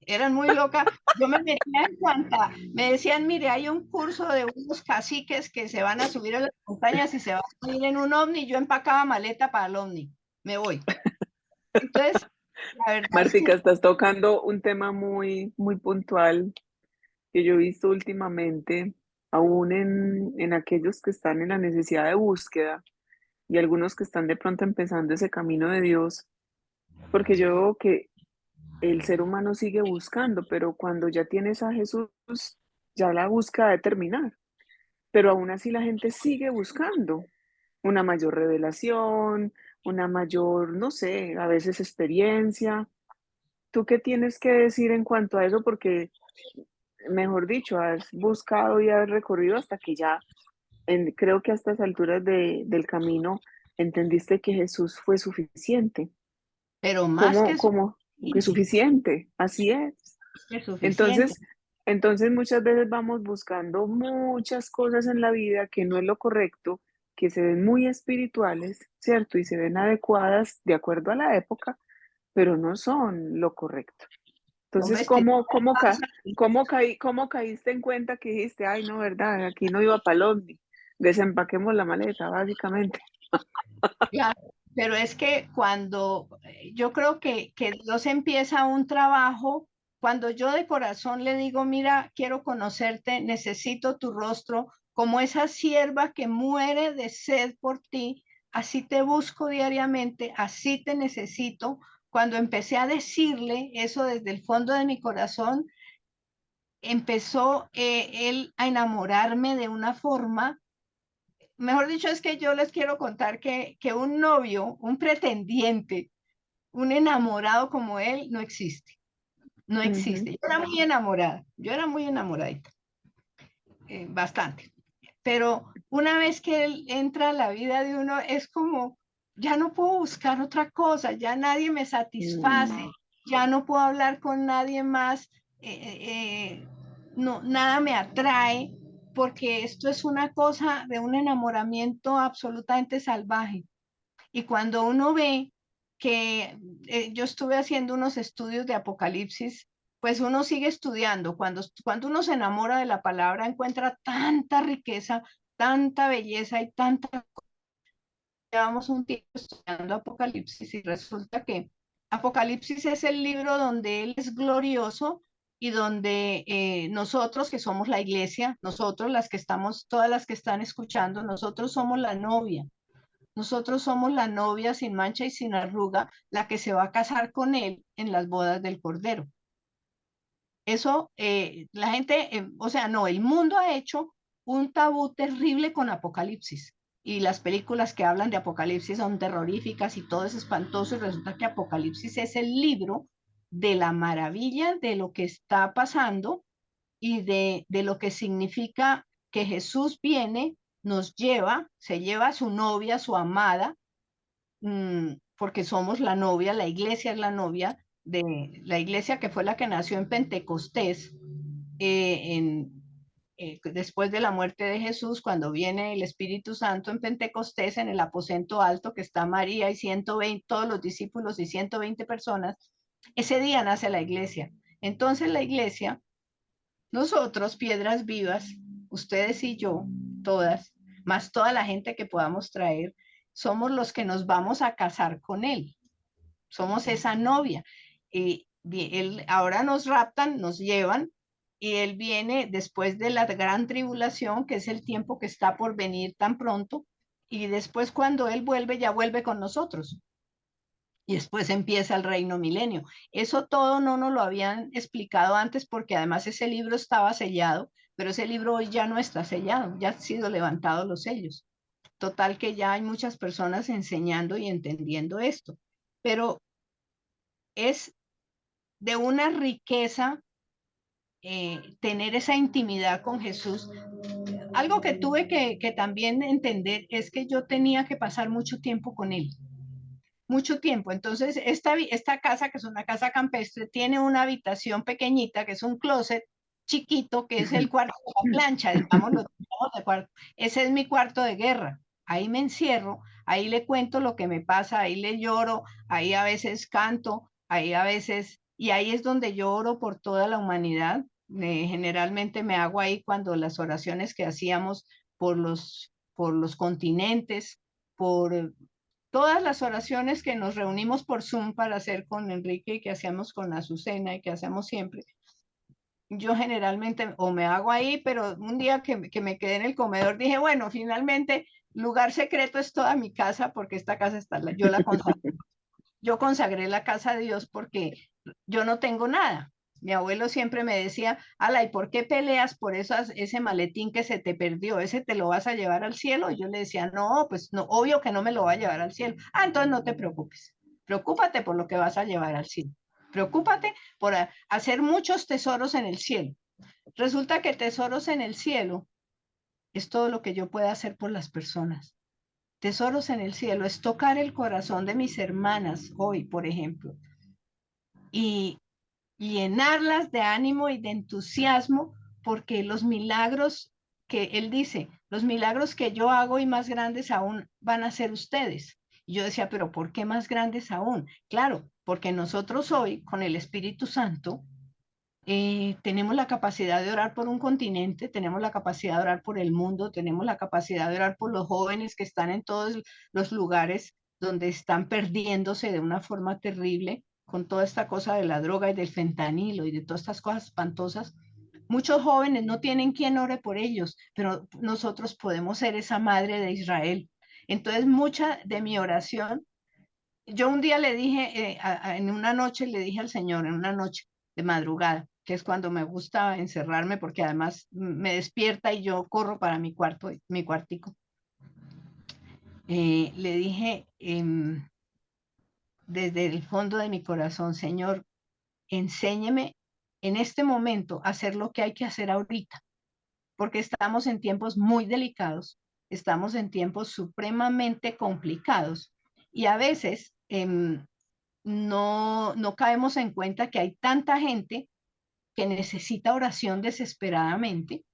eran muy locas. Yo me metía en cuanta, me decían, mire, hay un curso de unos caciques que se van a subir a las montañas y se van a ir en un ovni. Yo empacaba maleta para el ovni. Me voy. Entonces, la verdad es que Martica, estás tocando un tema muy, muy puntual que yo he visto últimamente, aún en aquellos que están en la necesidad de búsqueda y algunos que están de pronto empezando ese camino de Dios, porque yo veo que el ser humano sigue buscando, pero cuando ya tienes a Jesús, ya la búsqueda de terminar, pero aún así la gente sigue buscando una mayor revelación, una mayor, no sé, a veces experiencia. ¿Tú qué tienes que decir en cuanto a eso? Porque, mejor dicho, has buscado y has recorrido hasta que ya, creo que a estas alturas del camino, entendiste que Jesús fue suficiente. pero más ¿Cómo, que cómo? Que suficiente, suficiente, así es. que suficiente. Entonces, entonces muchas veces vamos buscando muchas cosas en la vida que no es lo correcto, que se ven muy espirituales, ¿cierto? Y se ven adecuadas de acuerdo a la época, pero no son lo correcto. Hombre, Entonces, ¿cómo caíste en cuenta que dijiste, ay, no, verdad, aquí no iba para Londres, desempaquemos la maleta, básicamente? claro, pero es que cuando yo creo que Dios empieza un trabajo, cuando yo de corazón le digo, mira, quiero conocerte, necesito tu rostro, como esa sierva que muere de sed por ti, así te busco diariamente, así te necesito. Cuando empecé a decirle eso desde el fondo de mi corazón, empezó él a enamorarme de una forma. Mejor dicho, es que yo les quiero contar que un novio, un pretendiente, un enamorado como él no existe, no Ujú. existe. Yo era muy enamorada, yo era muy enamoradita, bastante. Pero una vez que él entra a la vida de uno, es como, ya no puedo buscar otra cosa, ya nadie me satisface, Mm, ya no puedo hablar con nadie más, no, nada me atrae, porque esto es una cosa de un enamoramiento absolutamente salvaje. Y cuando uno ve que yo estuve haciendo unos estudios de Apocalipsis, pues uno sigue estudiando. Cuando uno se enamora de la palabra, encuentra tanta riqueza, tanta belleza y tanta. Llevamos un tiempo estudiando Apocalipsis y resulta que Apocalipsis es el libro donde Él es glorioso y donde nosotros que somos la iglesia, nosotros las que estamos, todas las que están escuchando, nosotros somos la novia. Nosotros somos la novia sin mancha y sin arruga, la que se va a casar con él en las bodas del Cordero. Eso, la gente, o sea, no, el mundo ha hecho un tabú terrible con Apocalipsis. Y las películas que hablan de Apocalipsis son terroríficas y todo es espantoso. Y resulta que Apocalipsis es el libro de la maravilla de lo que está pasando y de lo que significa que Jesús viene, nos lleva, se lleva a su novia, su amada, porque somos la novia, la iglesia es la novia de la iglesia que fue la que nació en Pentecostés, después de la muerte de Jesús, cuando viene el Espíritu Santo en Pentecostés, en el aposento alto que está María y 120, todos los discípulos y 120 personas, ese día nace la iglesia. Entonces la iglesia, nosotros, piedras vivas, ustedes y yo, todas, más toda la gente que podamos traer, somos los que nos vamos a casar con él. Somos esa novia. Y él, ahora nos raptan, nos llevan, y él viene después de la gran tribulación, que es el tiempo que está por venir tan pronto, y después cuando él vuelve, ya vuelve con nosotros y después empieza el reino milenio. Eso todo no nos lo habían explicado antes porque además ese libro estaba sellado, pero ese libro hoy ya no está sellado, ya han sido levantados los sellos. Total que ya hay muchas personas enseñando y entendiendo esto, pero es de una riqueza tener esa intimidad con Jesús. Algo que tuve que también entender es que yo tenía que pasar mucho tiempo con él, mucho tiempo. Entonces, esta casa, que es una casa campestre, tiene una habitación pequeñita, que es un closet chiquito, que es el cuarto de la plancha, digámoslo. de cuarto. Ese es mi cuarto de guerra. Ahí me encierro, ahí le cuento lo que me pasa, ahí le lloro, ahí a veces canto, ahí a veces, y ahí es donde yo oro por toda la humanidad. Generalmente me hago ahí cuando las oraciones que hacíamos por los continentes, por todas las oraciones que nos reunimos por Zoom para hacer con Enrique y que hacíamos con Azucena y que hacemos siempre. Yo generalmente o me hago ahí, pero un día que me quedé en el comedor dije, bueno, finalmente lugar secreto es toda mi casa porque esta casa está, yo la consagré, yo consagré la casa a Dios porque yo no tengo nada. Mi abuelo siempre me decía, Ala, ¿y por qué peleas por ese maletín que se te perdió? ¿Ese te lo vas a llevar al cielo? Y yo le decía, no, pues no, obvio que no me lo va a llevar al cielo. Ah, entonces no te preocupes. Preocúpate por lo que vas a llevar al cielo. Preocúpate por hacer muchos tesoros en el cielo. Resulta que tesoros en el cielo es todo lo que yo pueda hacer por las personas. Tesoros en el cielo es tocar el corazón de mis hermanas hoy, por ejemplo, y llenarlas de ánimo y de entusiasmo, porque los milagros que él dice, los milagros que yo hago y más grandes aún van a ser ustedes. Y yo decía, pero ¿por qué más grandes aún? Claro, porque nosotros hoy, con el Espíritu Santo, tenemos la capacidad de orar por un continente, tenemos la capacidad de orar por el mundo, tenemos la capacidad de orar por los jóvenes que están en todos los lugares donde están perdiéndose de una forma terrible con toda esta cosa de la droga y del fentanilo y de todas estas cosas espantosas. Muchos jóvenes no tienen quien ore por ellos, pero nosotros podemos ser esa madre de Israel. Entonces, mucha de mi oración, yo un día le dije, en una noche le dije al Señor, en una noche de madrugada, que es cuando me gusta encerrarme porque además me despierta y yo corro para mi cuarto, mi cuartico. Le dije desde el fondo de mi corazón, Señor, enséñeme en este momento a hacer lo que hay que hacer ahorita, porque estamos en tiempos muy delicados, estamos en tiempos supremamente complicados y a veces no caemos en cuenta que hay tanta gente que necesita oración desesperadamente,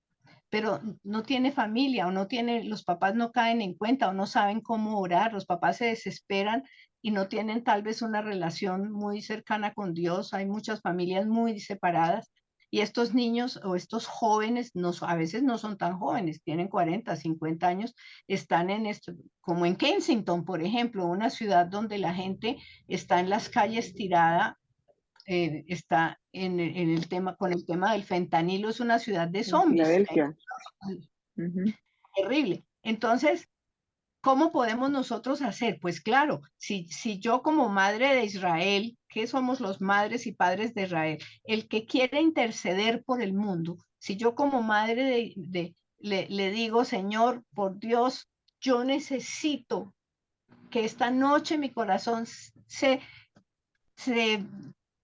pero no tiene familia o no tiene, los papás no caen en cuenta o no saben cómo orar, los papás se desesperan y no tienen tal vez una relación muy cercana con Dios, hay muchas familias muy separadas y estos niños o estos jóvenes, no, a veces no son tan jóvenes, tienen 40, 50 años, están en esto, como en Kensington, por ejemplo, una ciudad donde la gente está en las calles tirada, está en el tema, con el tema del fentanilo, es una ciudad de En zombies, Filadelfia. Ujú. terrible. Entonces, ¿cómo podemos nosotros hacer? Pues claro, si yo como madre de Israel, que somos los madres y padres de Israel, el que quiere interceder por el mundo, si yo como madre le digo, Señor, por Dios, yo necesito que esta noche mi corazón se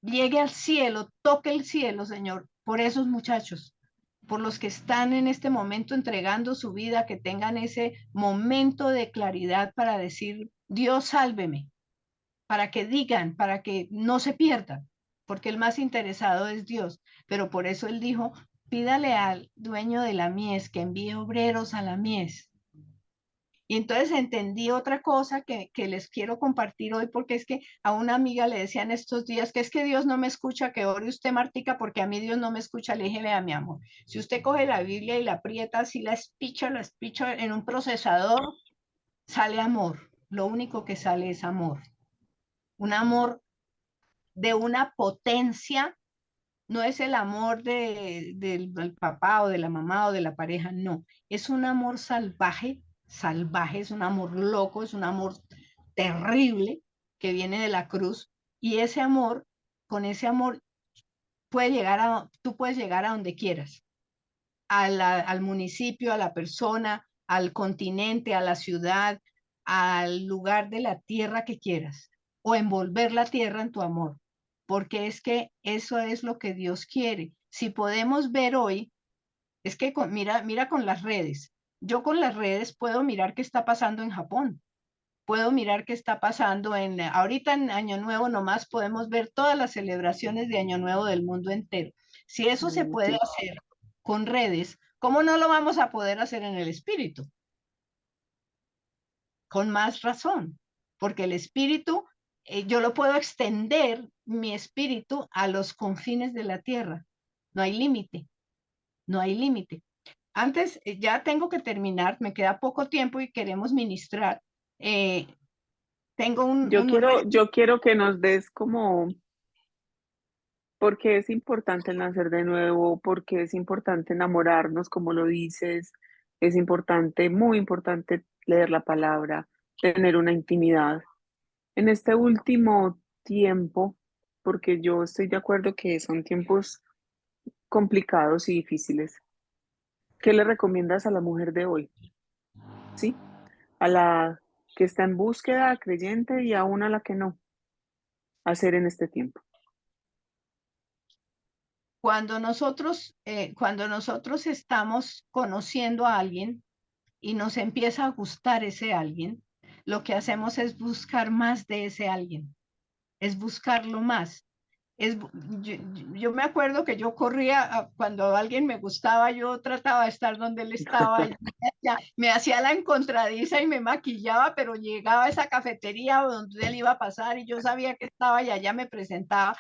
llegue al cielo, toque el cielo, Señor, por esos muchachos, por los que están en este momento entregando su vida, que tengan ese momento de claridad para decir, Dios sálveme, para que digan, para que no se pierdan, porque el más interesado es Dios. Pero por eso él dijo, pídale al dueño de la mies que envíe obreros a la mies. Y entonces entendí otra cosa que les quiero compartir hoy, porque es que a una amiga le decían estos días que es que Dios no me escucha, que ore usted, Martica, porque a mí Dios no me escucha. Le dije, vea, mi amor, si usted coge la Biblia y la aprieta, así la espicha en un procesador, sale amor. Lo único que sale es amor. Un amor de una potencia, no es el amor del papá o de la mamá o de la pareja, no, es un amor salvaje, salvaje, es un amor loco, es un amor terrible que viene de la cruz y ese amor, con ese amor tú puedes llegar a donde quieras, al municipio, a la persona, al continente, a la ciudad, al lugar de la tierra que quieras, o envolver la tierra en tu amor, porque es que eso es lo que Dios quiere. Si podemos ver hoy, es que mira con las redes. Yo con las redes puedo mirar qué está pasando en Japón. Puedo mirar qué está pasando ahorita en Año Nuevo nomás podemos ver todas las celebraciones de Año Nuevo del mundo entero. Si eso se puede Sí. hacer con redes, ¿Cómo no lo vamos a poder hacer en el espíritu? Con más razón, porque el espíritu, yo lo puedo extender, mi espíritu, a los confines de la tierra. No hay límite, no hay límite. Antes, ya tengo que terminar, me queda poco tiempo y queremos ministrar. Eh, tengo Yo quiero que nos des como por qué es importante el nacer de nuevo, por qué es importante enamorarnos, como lo dices, es importante, muy importante leer la palabra, tener una intimidad. En este último tiempo, porque yo estoy de acuerdo que son tiempos complicados y difíciles, ¿qué le recomiendas a la mujer de hoy? ¿Sí? A la que está en búsqueda, creyente y aún a la que no, hacer en este tiempo. cuando nosotros estamos conociendo a alguien y nos empieza a gustar ese alguien, lo que hacemos es buscar más de ese alguien, es buscarlo más. Es, yo, yo me acuerdo que yo corría cuando alguien me gustaba, yo trataba de estar donde él estaba, me hacía la encontradiza y me maquillaba, pero llegaba a esa cafetería donde él iba a pasar y yo sabía que estaba y allá me presentaba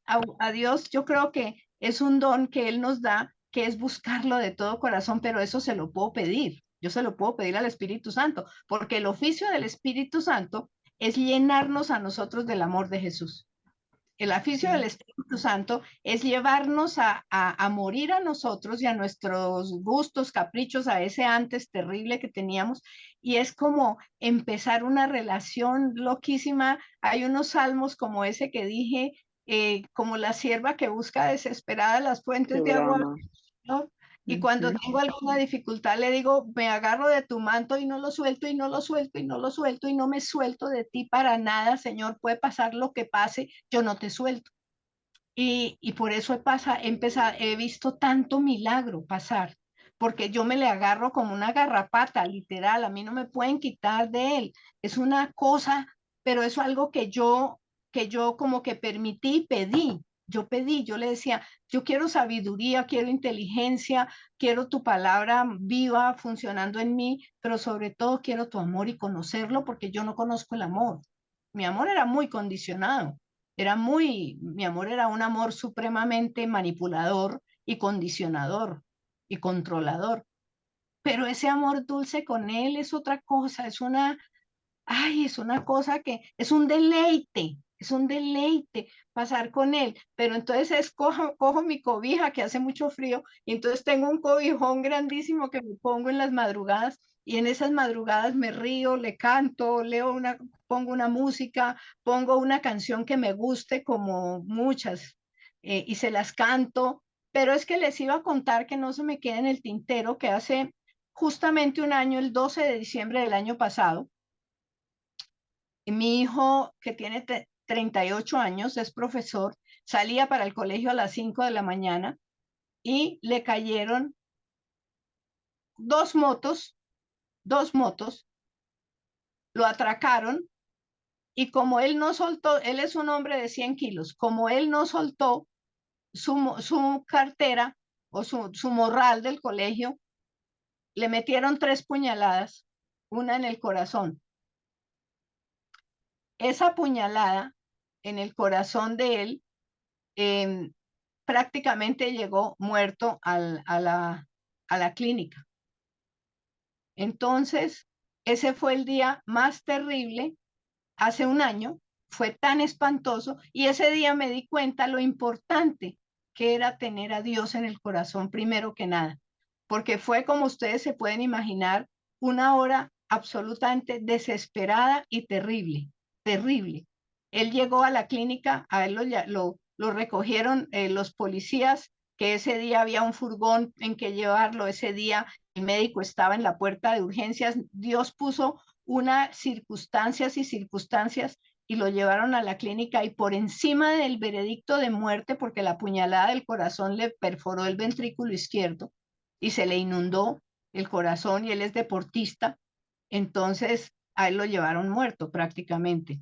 a Dios. Yo creo que es un don que Él nos da, que es buscarlo de todo corazón, pero eso se lo puedo pedir. Yo se lo puedo pedir al Espíritu Santo, porque el oficio del Espíritu Santo es llenarnos a nosotros del amor de Jesús. El oficio del Sí, Espíritu Santo es llevarnos a morir a nosotros y a nuestros gustos, caprichos, a ese antes terrible que teníamos. Y es como empezar una relación loquísima. Hay unos salmos como ese que dije, como la sierva que busca desesperada las que fuentes de agua, brama. ¿no? Y cuando Ujú. tengo alguna dificultad le digo, me agarro de tu manto y no lo suelto y no lo suelto y no lo suelto y no me suelto de ti para nada, Señor, puede pasar lo que pase, yo no te suelto. Y por eso he visto tanto milagro pasar, porque yo me le agarro como una garrapata, literal, a mí no me pueden quitar de él. Es una cosa, pero es algo que yo como que permití y pedí. Yo pedí, yo le decía, yo quiero sabiduría, quiero inteligencia, quiero tu palabra viva funcionando en mí, pero sobre todo quiero tu amor y conocerlo porque yo no conozco el amor. Mi amor era muy condicionado. Mi amor era un amor supremamente manipulador y condicionador y controlador. Pero ese amor dulce con él es otra cosa, es una cosa que es un deleite pasar con él. Pero entonces cojo mi cobija que hace mucho frío y entonces tengo un cobijón grandísimo que me pongo en las madrugadas y en esas madrugadas me río, le canto, pongo una música, pongo una canción que me guste como muchas y se las canto. Pero es que les iba a contar que no se me quede en el tintero que hace justamente un año, el 12 de diciembre del año pasado, mi hijo, que tiene 38 años, es profesor, salía para el colegio a las 5 de la mañana y le cayeron dos motos, dos motos, lo atracaron y como él no soltó, él es un hombre de 100 kilos, como él no soltó su cartera o su morral del colegio, le metieron tres puñaladas, una en el corazón. Esa puñalada en el corazón de él eh, prácticamente llegó muerto a la clínica. Entonces, ese fue el día más terrible hace un año, fue tan espantoso y ese día me di cuenta lo importante que era tener a Dios en el corazón primero que nada, porque fue como ustedes se pueden imaginar, una hora absolutamente desesperada y terrible, terrible. Él llegó a la clínica, a él lo recogieron los policías, que ese día había un furgón en que llevarlo, ese día el médico estaba en la puerta de urgencias, Dios puso unas circunstancias y circunstancias y lo llevaron a la clínica y por encima del veredicto de muerte, porque la puñalada del corazón le perforó el ventrículo izquierdo y se le inundó el corazón y él es deportista, entonces a él lo llevaron muerto prácticamente.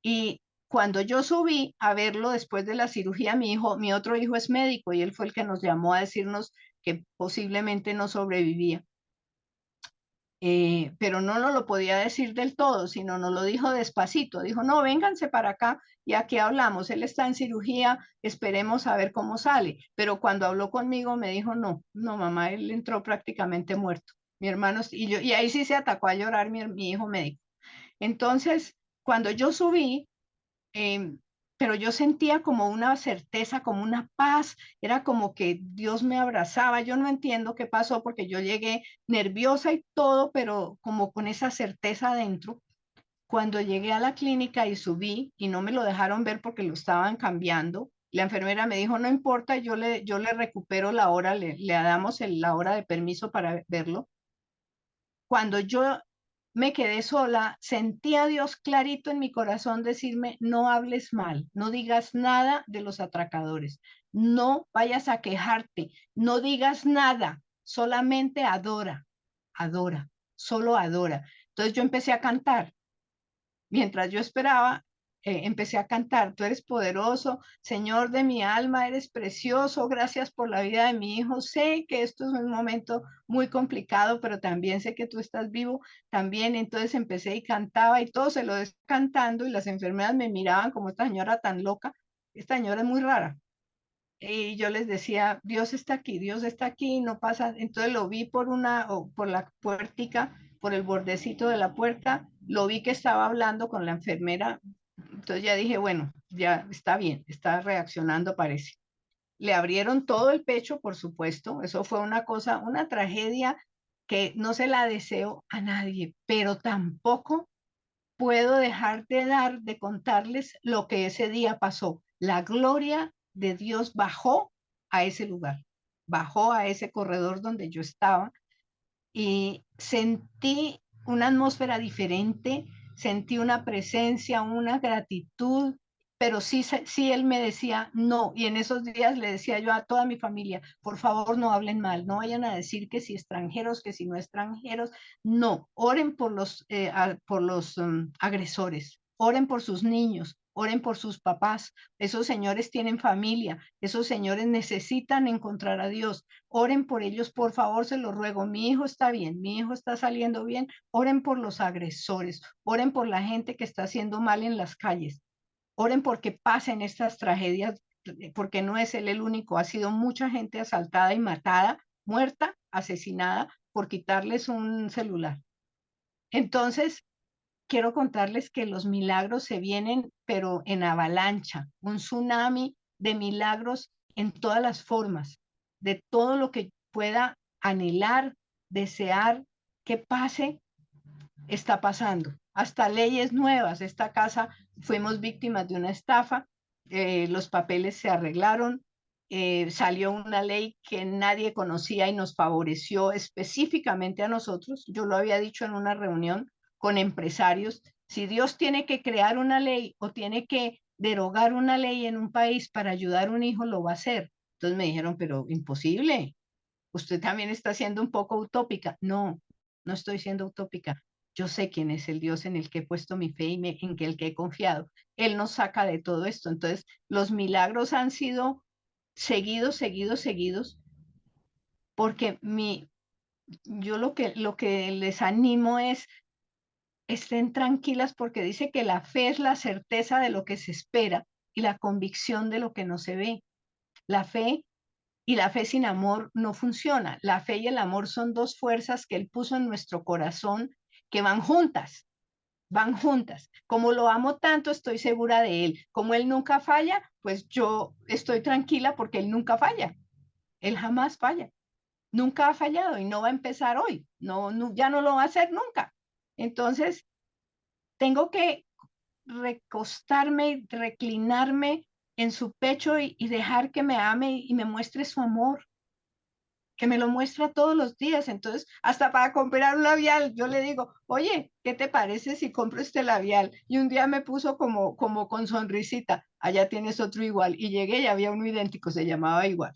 Y cuando yo subí a verlo después de la cirugía, mi otro hijo es médico y él fue el que nos llamó a decirnos que posiblemente no sobrevivía. Pero no nos lo podía decir del todo, sino nos lo dijo despacito. Dijo, no, vénganse para acá y aquí hablamos. Él está en cirugía, esperemos a ver cómo sale. Pero cuando habló conmigo me dijo, no, no, mamá, él entró prácticamente muerto. Mi hermano, y ahí sí se atacó a llorar mi hijo médico. Entonces, cuando yo subí, eh, pero yo sentía como una certeza, como una paz, era como que Dios me abrazaba. Yo no entiendo qué pasó porque yo llegué nerviosa y todo, pero como con esa certeza adentro. Cuando llegué a la clínica y subí y no me lo dejaron ver porque lo estaban cambiando, la enfermera me dijo, no importa, yo le recupero la hora, le damos la hora de permiso para verlo. Cuando yo me quedé sola, sentí a Dios clarito en mi corazón decirme, no hables mal, no digas nada de los atracadores, no vayas a quejarte, no digas nada, solamente adora, adora, solo adora. Entonces yo empecé a cantar. Mientras yo esperaba, empecé a cantar, tú eres poderoso, Señor de mi alma, eres precioso, gracias por la vida de mi hijo. Sé que esto es un momento muy complicado, pero también sé que tú estás vivo también. Entonces empecé y cantaba y todo se lo des cantando y las enfermeras me miraban como esta señora tan loca, esta señora es muy rara. Y yo les decía, Dios está aquí, no pasa. Entonces lo vi o por la puertica, por el bordecito de la puerta, lo vi que estaba hablando con la enfermera. Entonces ya dije, bueno, ya está bien, está reaccionando, parece. Le abrieron todo el pecho, por supuesto. Eso fue una cosa, una tragedia que no se la deseo a nadie, pero tampoco puedo dejar de contarles lo que ese día pasó. La gloria de Dios bajó a ese lugar, bajó a ese corredor donde yo estaba y sentí una atmósfera diferente, sentí una presencia, una gratitud, pero sí, sí él me decía no, y en esos días le decía yo a toda mi familia, por favor no hablen mal, no vayan a decir que si extranjeros, que si no extranjeros, no, oren por los agresores, oren por sus niños, oren por sus papás, esos señores tienen familia, esos señores necesitan encontrar a Dios, oren por ellos, por favor, se los ruego. Mi hijo está bien, mi hijo está saliendo bien. Oren por los agresores, oren por la gente que está haciendo mal en las calles. Oren porque pasen estas tragedias, porque no es él el único. Ha sido mucha gente asaltada y matada, muerta, asesinada por quitarles un celular. Entonces, quiero contarles que los milagros se vienen, pero en avalancha, un tsunami de milagros en todas las formas, de todo lo que pueda anhelar, desear que pase, está pasando. Hasta leyes nuevas. Esta casa fuimos víctimas de una estafa, los papeles se arreglaron, salió una ley que nadie conocía y nos favoreció específicamente a nosotros. Yo lo había dicho en una reunión con empresarios. Si Dios tiene que crear una ley o tiene que derogar una ley en un país para ayudar a un hijo, lo va a hacer. Entonces me dijeron, pero imposible, usted también está siendo un poco utópica. No, no estoy siendo utópica. Yo sé quién es el Dios en el que he puesto mi fe y en el que he confiado. Él nos saca de todo esto. Entonces, los milagros han sido seguidos, seguidos, seguidos, porque yo lo que les animo es, estén tranquilas porque dice que la fe es la certeza de lo que se espera y la convicción de lo que no se ve. La fe y la fe sin amor no funciona. La fe y el amor son dos fuerzas que Él puso en nuestro corazón que van juntas, van juntas. Como lo amo tanto, estoy segura de Él. Como Él nunca falla, pues yo estoy tranquila porque Él nunca falla. Él jamás falla. Nunca ha fallado y no va a empezar hoy. No, no, ya no lo va a hacer nunca. Entonces, tengo que recostarme, reclinarme en su pecho y dejar que me ame y me muestre su amor, que me lo muestra todos los días. Entonces, hasta para comprar un labial, yo le digo, oye, ¿qué te parece si compro este labial? Y un día me puso como con sonrisita, allá tienes otro igual. Y llegué y había uno idéntico, se llamaba igual.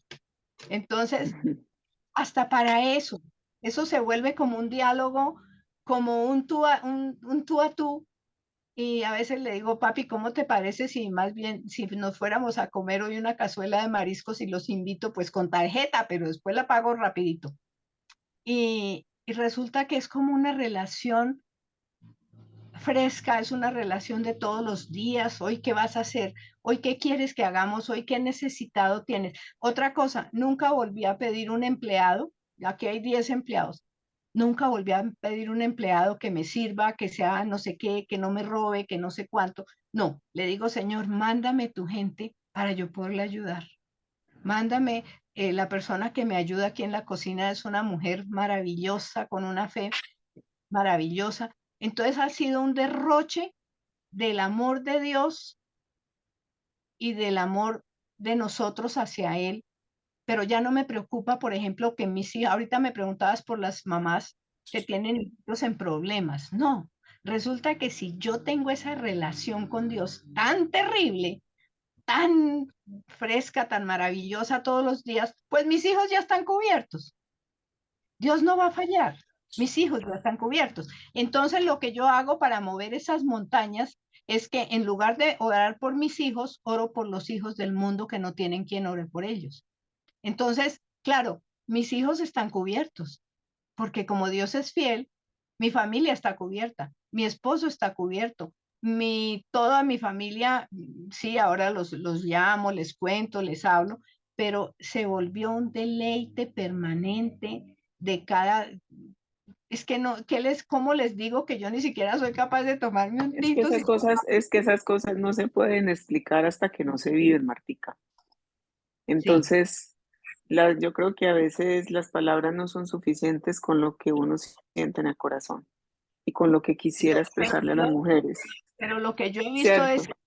Entonces, hasta para eso se vuelve como un diálogo, como un tú a tú, Y a veces le digo, papi, ¿cómo te parece si más bien, si nos fuéramos a comer hoy una cazuela de mariscos y los invito pues con tarjeta, pero después la pago rapidito? Y resulta que es como una relación fresca, es una relación de todos los días. Hoy, ¿qué vas a hacer? Hoy, ¿qué quieres que hagamos? Hoy, ¿qué necesitado tienes? Otra cosa, nunca volví a pedir un empleado. Aquí hay 10 empleados. Nunca volví a pedir un empleado que me sirva, que sea no sé qué, que no me robe, que no sé cuánto. No, le digo, Señor, mándame tu gente para yo poderle ayudar. Mándame, la persona que me ayuda aquí en la cocina es una mujer maravillosa, con una fe maravillosa. Entonces ha sido un derroche del amor de Dios y del amor de nosotros hacia Él, pero ya no me preocupa, por ejemplo, que mis hijas, ahorita me preguntabas por las mamás que tienen hijos en problemas. No, resulta que si yo tengo esa relación con Dios tan terrible, tan fresca, tan maravillosa todos los días, pues mis hijos ya están cubiertos. Dios no va a fallar. Mis hijos ya están cubiertos. Entonces, lo que yo hago para mover esas montañas es que en lugar de orar por mis hijos, oro por los hijos del mundo que no tienen quien ore por ellos. Entonces, claro, mis hijos están cubiertos, porque como Dios es fiel, mi familia está cubierta, mi esposo está cubierto, toda mi familia, sí, ahora los llamo, les cuento, les hablo, pero se volvió un deleite permanente de cada, es que no, ¿cómo les digo que yo ni siquiera soy capaz de tomarme un tinto? Es que esas cosas no se pueden explicar hasta que no se viven, Martica. Sí, Entonces, yo creo que a veces las palabras no son suficientes con lo que uno siente en el corazón y con lo que pero, quisiera expresarle a las mujeres, pero lo que yo he visto es ¿cierto?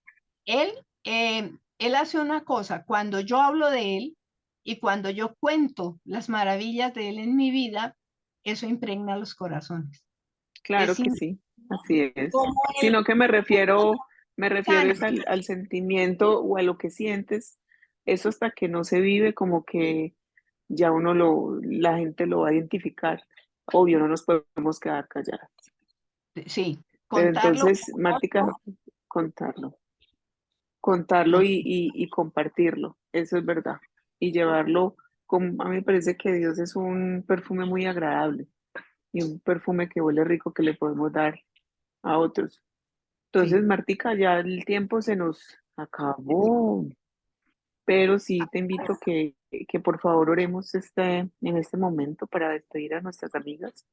que él, él hace una cosa, cuando yo hablo de él y cuando yo cuento las maravillas de él en mi vida, eso impregna los corazones. Claro Es que sí, así es. como él Sino que me refiero sana. es al sentimiento o a lo que sientes. Eso hasta que no se vive, como que ya la gente lo va a identificar. Obvio, no nos podemos quedar calladas. Sí, Pero contarlo. entonces, Martica, contarlo, contarlo y compartirlo, eso es verdad. Y llevarlo, como, a mí me parece que Dios es un perfume muy agradable y un perfume que huele rico que le podemos dar a otros. Entonces, Sí. Martica, ya el tiempo se nos acabó, pero sí te invito que por favor oremos en este momento para despedir a nuestras amigas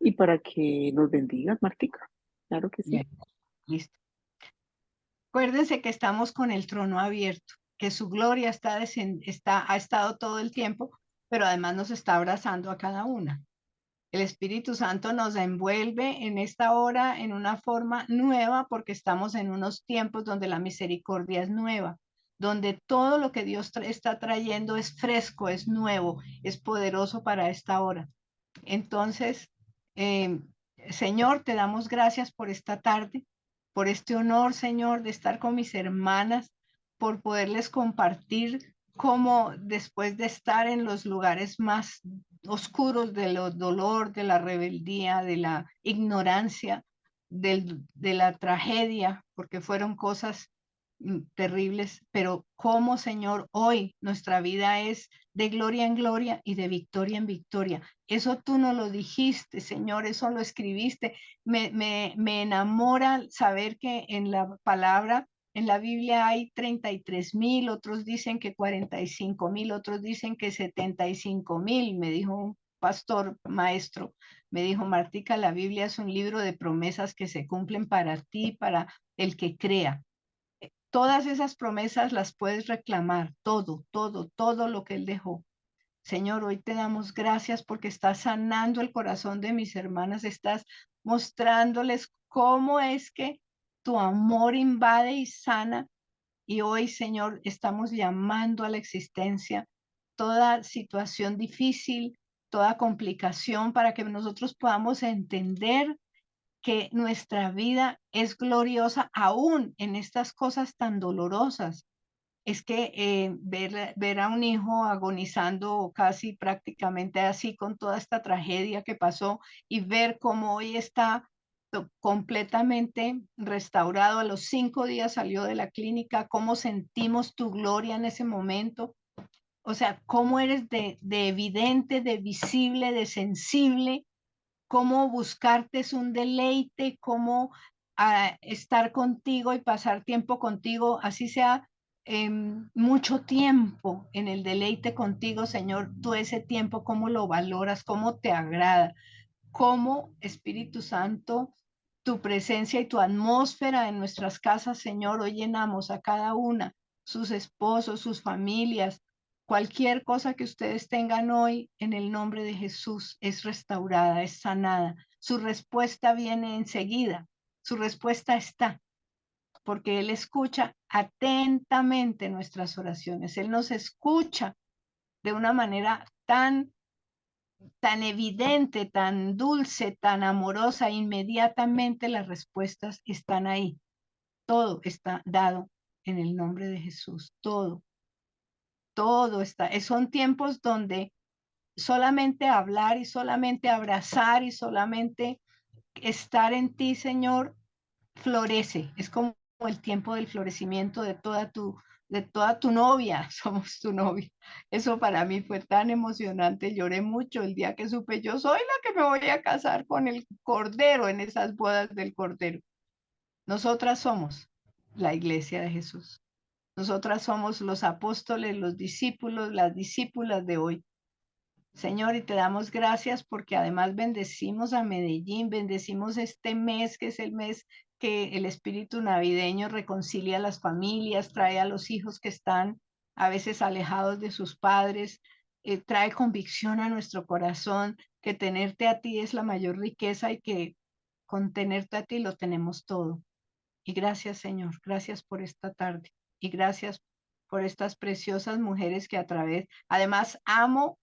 y para que nos bendigas, Martica. Claro que sí. Bien, listo. Acuérdense que estamos con el trono abierto, que su gloria ha estado todo el tiempo, pero además nos está abrazando a cada una. El Espíritu Santo nos envuelve en esta hora en una forma nueva porque estamos en unos tiempos donde la misericordia es nueva, donde todo lo que Dios está trayendo es fresco, es nuevo, es poderoso para esta hora. Entonces, eh, Señor, te damos gracias por esta tarde, por este honor, Señor, de estar con mis hermanas, por poderles compartir cómo después de estar en los lugares más oscuros del dolor, de la rebeldía, de la ignorancia, de la tragedia, porque fueron cosas terribles, pero como Señor, hoy nuestra vida es de gloria en gloria y de victoria en victoria. Eso tú no lo dijiste, Señor, eso lo escribiste. Me enamora saber que en la palabra, en la Biblia hay 33,000, otros dicen que 45,000, otros dicen que 75,000, me dijo un pastor maestro, me dijo, Martica, la Biblia es un libro de promesas que se cumplen para ti, para el que crea. Todas esas promesas las puedes reclamar, todo, todo, todo lo que Él dejó. Señor, hoy te damos gracias porque estás sanando el corazón de mis hermanas, estás mostrándoles cómo es que tu amor invade y sana. Y hoy, Señor, estamos llamando a la existencia toda situación difícil, toda complicación para que nosotros podamos entender que nuestra vida es gloriosa aún en estas cosas tan dolorosas. Es que ver a un hijo agonizando casi prácticamente así con toda esta tragedia que pasó y ver cómo hoy está completamente restaurado. A los 5 días salió de la clínica. ¿Cómo sentimos tu gloria en ese momento? O sea, cómo eres de evidente, de visible, de sensible, cómo buscarte es un deleite, cómo estar contigo y pasar tiempo contigo, así sea mucho tiempo en el deleite contigo, Señor. Tú ese tiempo, cómo lo valoras, cómo te agrada, cómo, Espíritu Santo, tu presencia y tu atmósfera en nuestras casas, Señor, hoy llenamos a cada una, sus esposos, sus familias, cualquier cosa que ustedes tengan hoy en el nombre de Jesús es restaurada, es sanada. Su respuesta viene enseguida, su respuesta está, porque Él escucha atentamente nuestras oraciones, Él nos escucha de una manera tan evidente, tan dulce, tan amorosa, inmediatamente las respuestas están ahí. Todo está dado en el nombre de Jesús. Todo está. Son tiempos donde solamente hablar y solamente abrazar y solamente estar en ti, Señor, florece. Es como el tiempo del florecimiento de toda tu novia. Somos tu novia. Eso para mí fue tan emocionante. Lloré mucho el día que supe, yo soy la que me voy a casar con el Cordero en esas bodas del Cordero. Nosotras somos la iglesia de Jesús. Nosotras somos los apóstoles, los discípulos, las discípulas de hoy. Señor, y te damos gracias porque además bendecimos a Medellín, bendecimos este mes que es el mes que el espíritu navideño reconcilia a las familias, trae a los hijos que están a veces alejados de sus padres, trae convicción a nuestro corazón que tenerte a ti es la mayor riqueza y que con tenerte a ti lo tenemos todo. Y gracias, Señor, gracias por esta tarde y gracias por estas preciosas mujeres que a través, además amo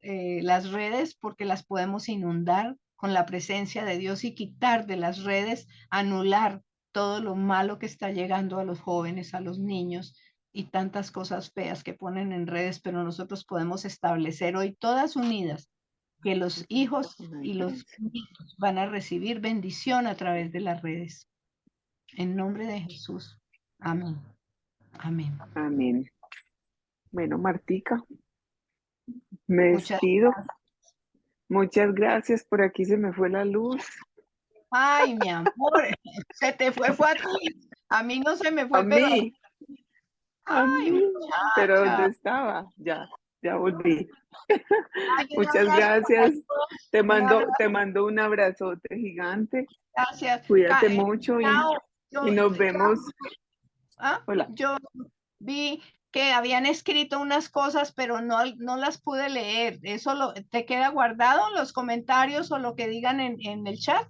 las redes porque las podemos inundar con la presencia de Dios y quitar de las redes, anular todo lo malo que está llegando a los jóvenes, a los niños y tantas cosas feas que ponen en redes, pero nosotros podemos establecer hoy todas unidas que los hijos Una y los diferencia. niños van a recibir bendición a través de las redes. En nombre de Jesús. Amén. Amén. Amén. Bueno, Martica, me Muchas despido. gracias. Muchas gracias. Por aquí se me fue la luz. Ay, mi amor, se te fue a ti. A mí no se me A fue, pero mí, a ay, mí. Pero ¿dónde muchacha. estaba? Ya volví. Ay, un Muchas abrazo para gracias. todos. Te Un mando, te abrazo. mando un abrazote gigante. Gracias. Cuídate mucho Chao. y nos vemos. Hola. Yo vi que habían escrito unas cosas, pero no las pude leer. ¿Eso te queda guardado en los comentarios o lo que digan en el chat?